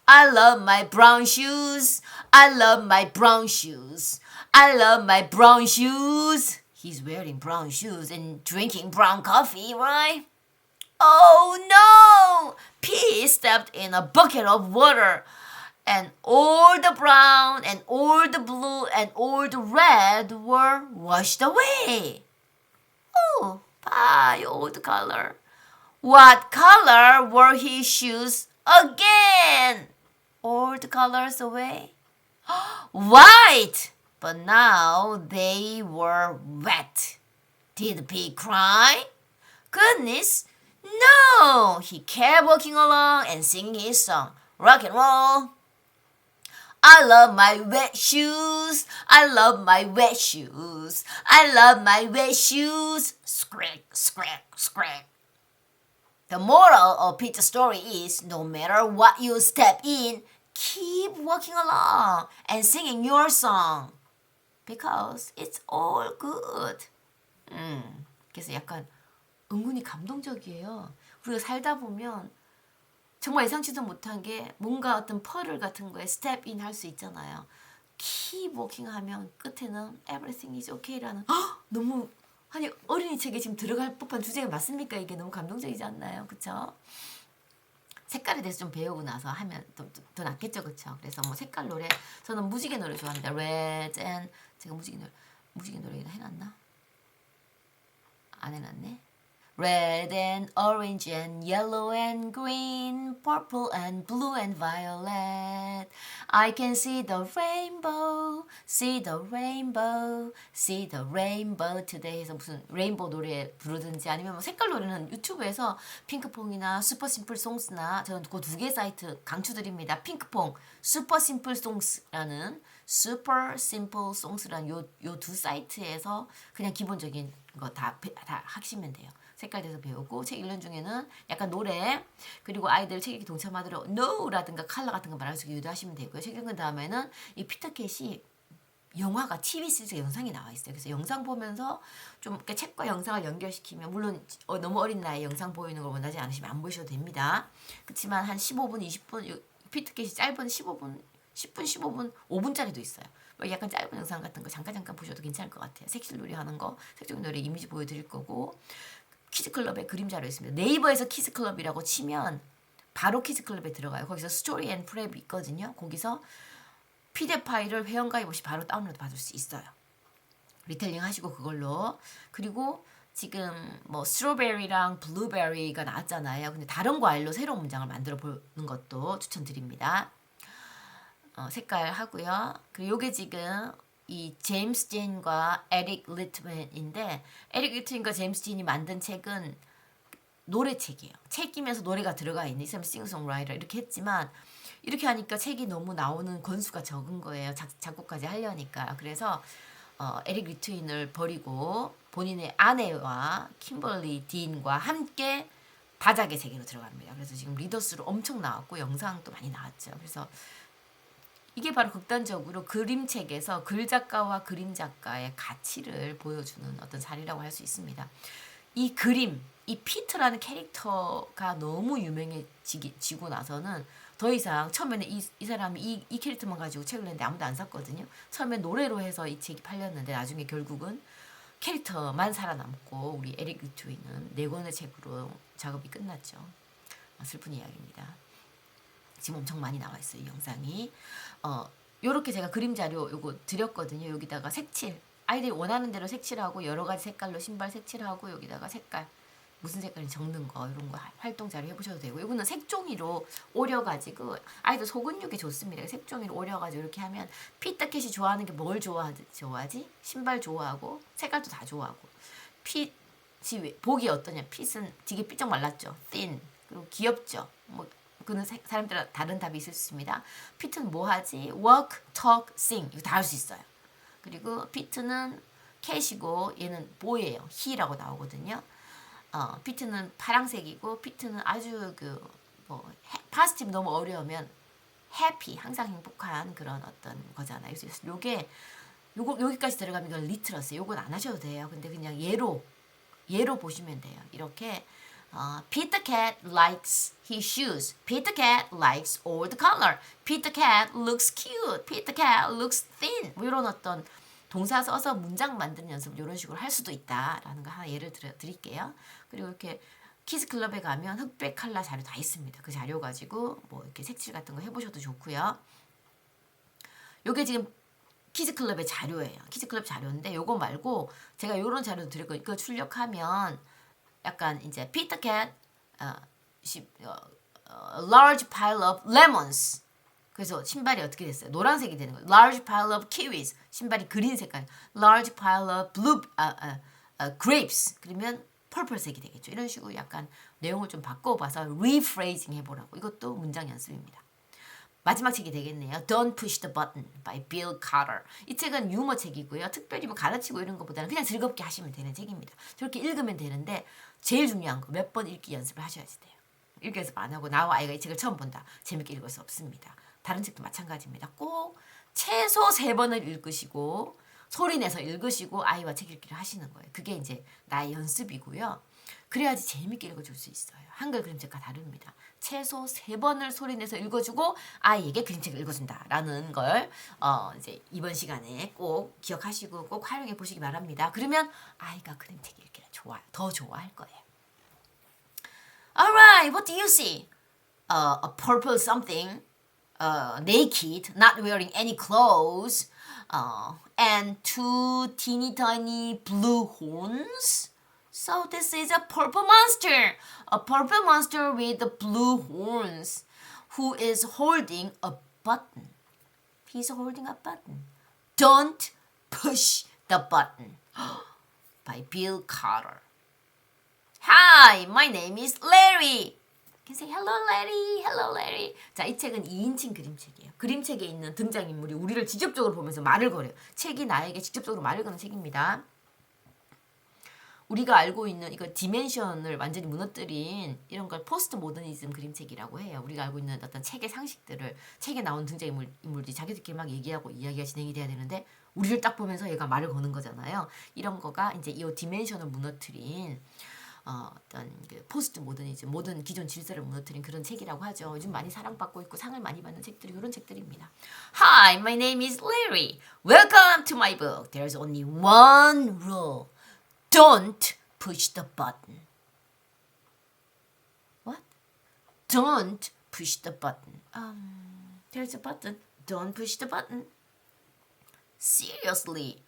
I love my brown shoes. I love my brown shoes. I love my brown shoes. He's wearing brown shoes and drinking brown coffee, right? Oh no! P stepped in a bucket of water, and all the brown and all the blue and all the red were washed away. Oh, bye, old color. What color were his shoes again? All the colors away. White! But now they were wet. Did the pig cry? Goodness, no! He kept walking along and singing his song. Rock and roll. I love my wet shoes. I love my wet shoes. I love my wet shoes. Scrack, scrack, scrack. The moral of Peter's story is no matter what you step in, keep walking along and singing your song. Because it's all good. 그래서 약간 은근히 감동적이에요. 우리가 살다 보면 정말 예상치도 못한 게 뭔가 어떤 퍼즐 같은 거에 스텝인 할 수 있잖아요. Keep walking 하면 끝에는 everything is okay라는 너무 아니 어린이 책에 지금 들어갈 법한 주제가 맞습니까? 이게 너무 감동적이지 않나요? 그쵸? 색깔에 대해서 좀 배우고 나서 하면 더 낫겠죠, 그쵸? 그래서 뭐 색깔 노래 저는 무지개 노래 좋아합니다. Red and 제가 무지개 노래 해놨나? 안 해놨네. Red and orange and yellow and green, purple and blue and violet. I can see the rainbow, see the rainbow, see the rainbow today 해서 무슨 레인보우 노래 부르든지 아니면 뭐 색깔 노래는 유튜브에서 핑크퐁이나 슈퍼심플송스나 저는 그 두 개 사이트 강추드립니다. 핑크퐁, 슈퍼심플송스라는 슈퍼심플송스라는 요 두 사이트에서 그냥 기본적인 거 다 하시면 돼요. 색깔 대해서 배우고 책 읽는 중에는 약간 노래 그리고 아이들 책 읽기 동참하도록 no라든가 컬러 같은 거 말할 수 있게 유도하시면 되고요. 책 읽은 다음에는 이 피터캣이 영화가 TV 시리즈 영상이 나와 있어요. 그래서 영상 보면서 좀 이렇게 책과 영상을 연결시키면 물론 너무 어린 나이에 영상 보이는 걸 원하지 않으시면 안 보셔도 됩니다. 그렇지만 한 15분, 20분 피터캣이 짧은 15분, 10분, 15분, 5분짜리도 있어요. 약간 짧은 영상 같은 거 잠깐 보셔도 괜찮을 것 같아요. 색실놀이 하는 거, 색종이 놀이 이미지 보여드릴 거고 키즈클럽에 그림자로 있습니다. 네이버에서 키즈클럽이라고 치면 바로 키즈클럽에 들어가요. 거기서 스토리 앤 프랩이 있거든요. 거기서 PDF 파일을 회원가입 없이 바로 다운로드 받을 수 있어요. 리텔링 하시고 그걸로. 그리고 지금 뭐 스트로베리랑 블루베리가 나왔잖아요. 근데 다른 과일로 새로운 문장을 만들어 보는 것도 추천드립니다. 색깔 하고요. 그리고 요게 지금 이 제임스 진과 에릭 리트맨인데 에릭 리트맨과 제임스 진이 만든 책은 노래책이에요. 책이면서 노래가 들어가 있는 이 사람 싱어송라이터 이렇게 했지만 이렇게 하니까 책이 너무 나오는 권수가 적은 거예요. 작곡까지 하려니까. 그래서 에릭 리트맨을 버리고 본인의 아내와 킴벌리 딘과 함께 다작의 세계로 들어갑니다. 그래서 지금 리더스로 엄청 나왔고 영상도 많이 나왔죠. 그래서 이게 바로 극단적으로 그림책에서 글작가와 그림작가의 가치를 보여주는 어떤 사례라고 할 수 있습니다. 이 그림, 이 피터라는 캐릭터가 너무 유명해지고 나서는 더 이상 처음에는 이 사람이 이 캐릭터만 가지고 책을 냈는데 아무도 안 샀거든요. 처음에 노래로 해서 이 책이 팔렸는데 나중에 결국은 캐릭터만 살아남고 우리 에릭 리트윈은 4권의 책으로 작업이 끝났죠. 슬픈 이야기입니다. 지금 엄청 많이 나와 있어요. 이 영상이. 요렇게 제가 그림 자료 요거 드렸거든요. 여기다가 색칠. 아이들이 원하는 대로 색칠하고 여러 가지 색깔로 신발 색칠하고 여기다가 색깔 무슨 색깔인지 적는 거 이런 거 활동 자료 해보셔도 되고 이거는 색종이로 오려가지고 아이들 소근육에 좋습니다. 색종이로 오려가지고 이렇게 하면 피터캣이 좋아하는 게 뭘 좋아하지? 신발 좋아하고 색깔도 다 좋아하고 핏이 복이 어떠냐? 핏은 되게 삐쩍 말랐죠. thin 그리고 귀엽죠. 뭐 그는 사람들은 다른 답이 있을 수 있습니다. 피트는 뭐 하지? work, talk, sing 이거 다 할 수 있어요. 그리고 피트는 캣이고 얘는 보이예요. he라고 나오거든요. 피트는 파랑색이고 피트는 아주 그 뭐 positive 너무 어려우면 happy 항상 행복한 그런 어떤 거잖아요. 그래서 요게 요거 여기까지 들어가면 이건 리트러스. 요건 안 하셔도 돼요. 근데 그냥 예로 보시면 돼요. 이렇게 Peter Cat likes his shoes. Peter Cat likes old color. Peter Cat looks cute. Peter Cat looks thin. 뭐 이런 어떤 동사 써서 문장 만드는 연습을 이런 식으로 할 수도 있다라는 거 하나 예를 드릴게요. 그리고 이렇게 키즈클럽에 가면 흑백 칼라 자료 다 있습니다. 그 자료 가지고 뭐 이렇게 색칠 같은 거 해보셔도 좋고요. 요게 지금 키즈클럽의 자료예요. 키즈클럽 자료인데 요거 말고 제가 요런 자료도 드릴 거예요. 이거 출력하면 약간 이제 Peter Cat large pile of lemons. 그래서 신발이 어떻게 됐어요? 노란색이 되는 거예요. Large pile of kiwis. 신발이 그린 색깔. Large pile of blue grapes. 그러면 펄펄색이 되겠죠. 이런 식으로 약간 내용을 좀 바꿔봐서 rephrasing 해보라고. 이것도 문장 연습입니다. 마지막 책이 되겠네요. Don't Push the Button by Bill Carter. 이 책은 유머 책이고요. 특별히 뭐 가르치고 이런 것보다는 그냥 즐겁게 하시면 되는 책입니다. 저렇게 읽으면 되는데 제일 중요한 거 몇 번 읽기 연습을 하셔야지 돼요. 읽기 연습 안 하고 나와 아이가 이 책을 처음 본다. 재밌게 읽을 수 없습니다. 다른 책도 마찬가지입니다. 꼭 최소 3번을 읽으시고 소리내서 읽으시고 아이와 책 읽기를 하시는 거예요. 그게 이제 나의 연습이고요. 그래야지 재밌게 읽어줄 수 있어요. 한글 그림책과 다릅니다. 최소 3번을 소리내서 읽어주고 아이에게 그림책을 읽어준다라는 걸 이제 이번 시간에 꼭 기억하시고 꼭 활용해 보시기 바랍니다. 그러면 아이가 그림책 읽기를 더 좋아할 거예요. Alright, what do you see? A purple something, naked, not wearing any clothes, and 2 teeny tiny blue horns. So this is a purple monster with the blue horns, who is holding a button. He's holding a button. Don't push the button. By Bill Carter. Hi, my name is Larry. You can say hello, Larry. Hello, Larry. 자, 이 책은 2인칭 그림책이에요. 그림책에 있는 등장인물이 우리를 직접적으로 보면서 말을 걸어요. 책이 나에게 직접적으로 말을 거는 책입니다. 우리가 알고 있는 이거 디멘션을 완전히 무너뜨린 이런 걸 포스트 모더니즘 그림책이라고 해요. 우리가 알고 있는 어떤 책의 상식들을 책에 나온 등장인물들이 자기들끼리 막 얘기하고 이야기가 진행이 돼야 되는데 우리를 딱 보면서 얘가 말을 거는 거잖아요. 이런 거가 이제 이 디멘션을 무너뜨린 어떤 그 포스트 모더니즘, 모든 기존 질서를 무너뜨린 그런 책이라고 하죠. 요즘 많이 사랑받고 있고 상을 많이 받는 책들이 이런 책들입니다. Hi, my name is Larry. Welcome to my book. There's only one rule. Don't push the button. What? Don't push the button. There's a button. Don't push the button. Seriously.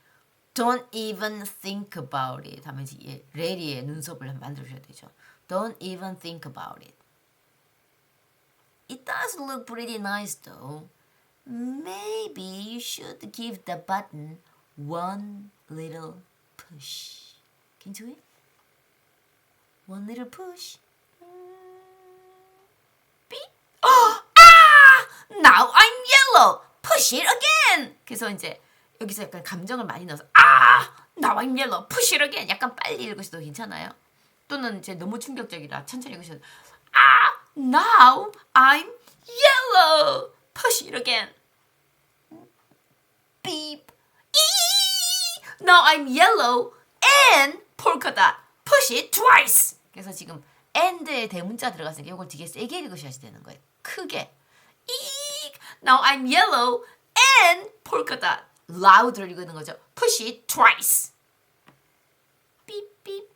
Don't even think about it. 하면 이제 레리의 눈썹을 만들어줘야 되죠. Don't even think about it. It does look pretty nice though. Maybe you should give the button one little push. Can you do it? One little push. Beep. Now I'm yellow. Push it again. 그래서 이제 여기서 약간 감정을 많이 넣어서 Now I'm yellow. Push it again. 약간 빨리 읽으셔도 괜찮아요. 또는 이제 너무 충격적이라 천천히 읽으셔도 Now I'm yellow. Push it again. Beep. Now I'm yellow and polka dot. Push it twice. 그래서 지금 and의 대문자 들어갔으니까 이걸 되게 세게 읽으셔야 되는 거예요. 크게. Now I'm yellow and polka dot. loud를 읽는 거죠. Push it twice. Beep beep.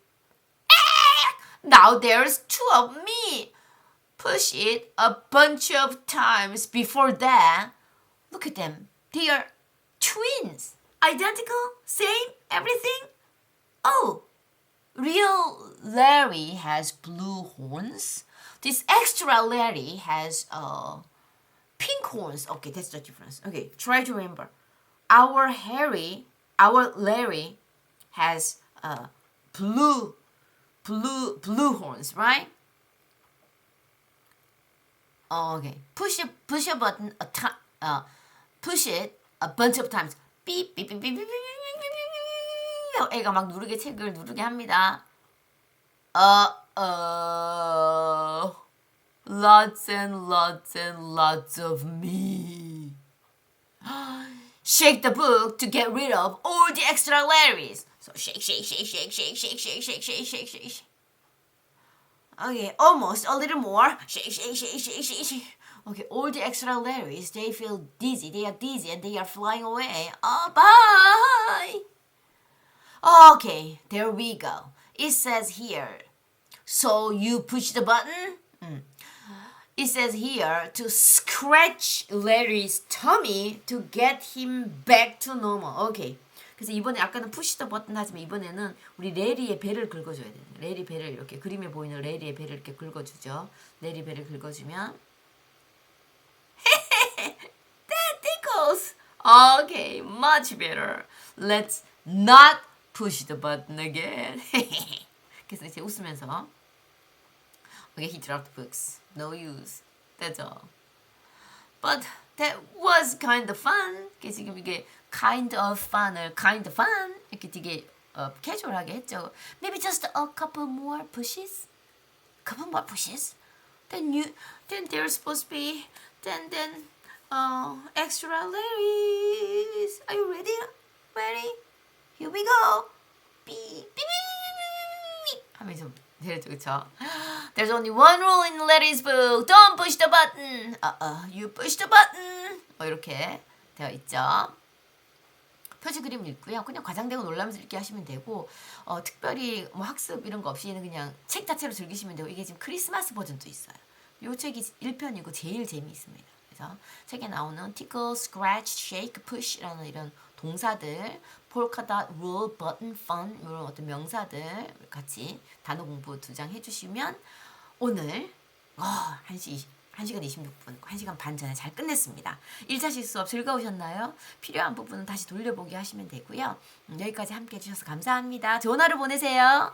Now there's 2 of me. Push it a bunch of times before that. Look at them. They are twins. Identical, same, everything. Oh, real Larry has blue horns. This extra Larry has pink horns. Okay, that's the difference. Okay, try to remember. Our Larry has blue horns, right? Okay. Push a button push it a bunch of times. Beep beep beep beep beep beep beep beep. 애가 막 책을 누르게 합니다. lots and lots and lots of me. Shake the book to get rid of all the extra letters. So shake, shake, shake, shake, shake, shake, shake, shake, shake, shake, shake. Okay, almost a little more. Shake, shake, shake, shake, shake, shake. Okay, all the extra letters, they feel dizzy. They are dizzy and they are flying away. Oh, bye. Okay, there we go. It says here. So you push the button. It says here to scratch Larry's tummy to get him back to normal. Okay. 그래서 이번에 아까는 push the button 하지만 이번에는 우리 레리의 배를 긁어줘야 돼요. 레리 배를 이렇게 그림에 보이는 레리의 배를 이렇게 긁어주죠. 레리 배를 긁어주면 that tickles. Okay, much better. Let's not push the button again. 그래서 이제 웃으면서 Okay, he dropped books. No use. That's all. But that was kind of fun. 지금 이게 kind of fun을 kind of fun 이렇게 되게 캐주얼하게 했죠. Maybe just a couple more pushes. Couple more pushes. Then there's supposed to be then extra Larrys. Are you ready? Ready? Here we go. Beep beep beep beep beep. 하면서 내려줘 그쵸? There's only one rule in Larry's book. Don't push the button. You push the button. 이렇게 되어 있죠. 표지 그림 읽고요. 그냥 과장되고 놀라면서 읽게 하시면 되고 특별히 뭐 학습 이런 거 없이는 그냥 책 자체로 즐기시면 되고 이게 지금 크리스마스 버전도 있어요. 이 책이 1편이고 제일 재미있습니다. 그래서 책에 나오는 tickle, scratch, shake, push라는 이런 동사들, polka dot, rule, button, fun 이런 어떤 명사들 같이 단어 공부 2장 해주시면 오늘 1시간 26분, 1시간 반 전에 잘 끝냈습니다. 1차 수업 즐거우셨나요? 필요한 부분은 다시 돌려보기 하시면 되고요. 여기까지 함께 해주셔서 감사합니다. 좋은 하루 보내세요.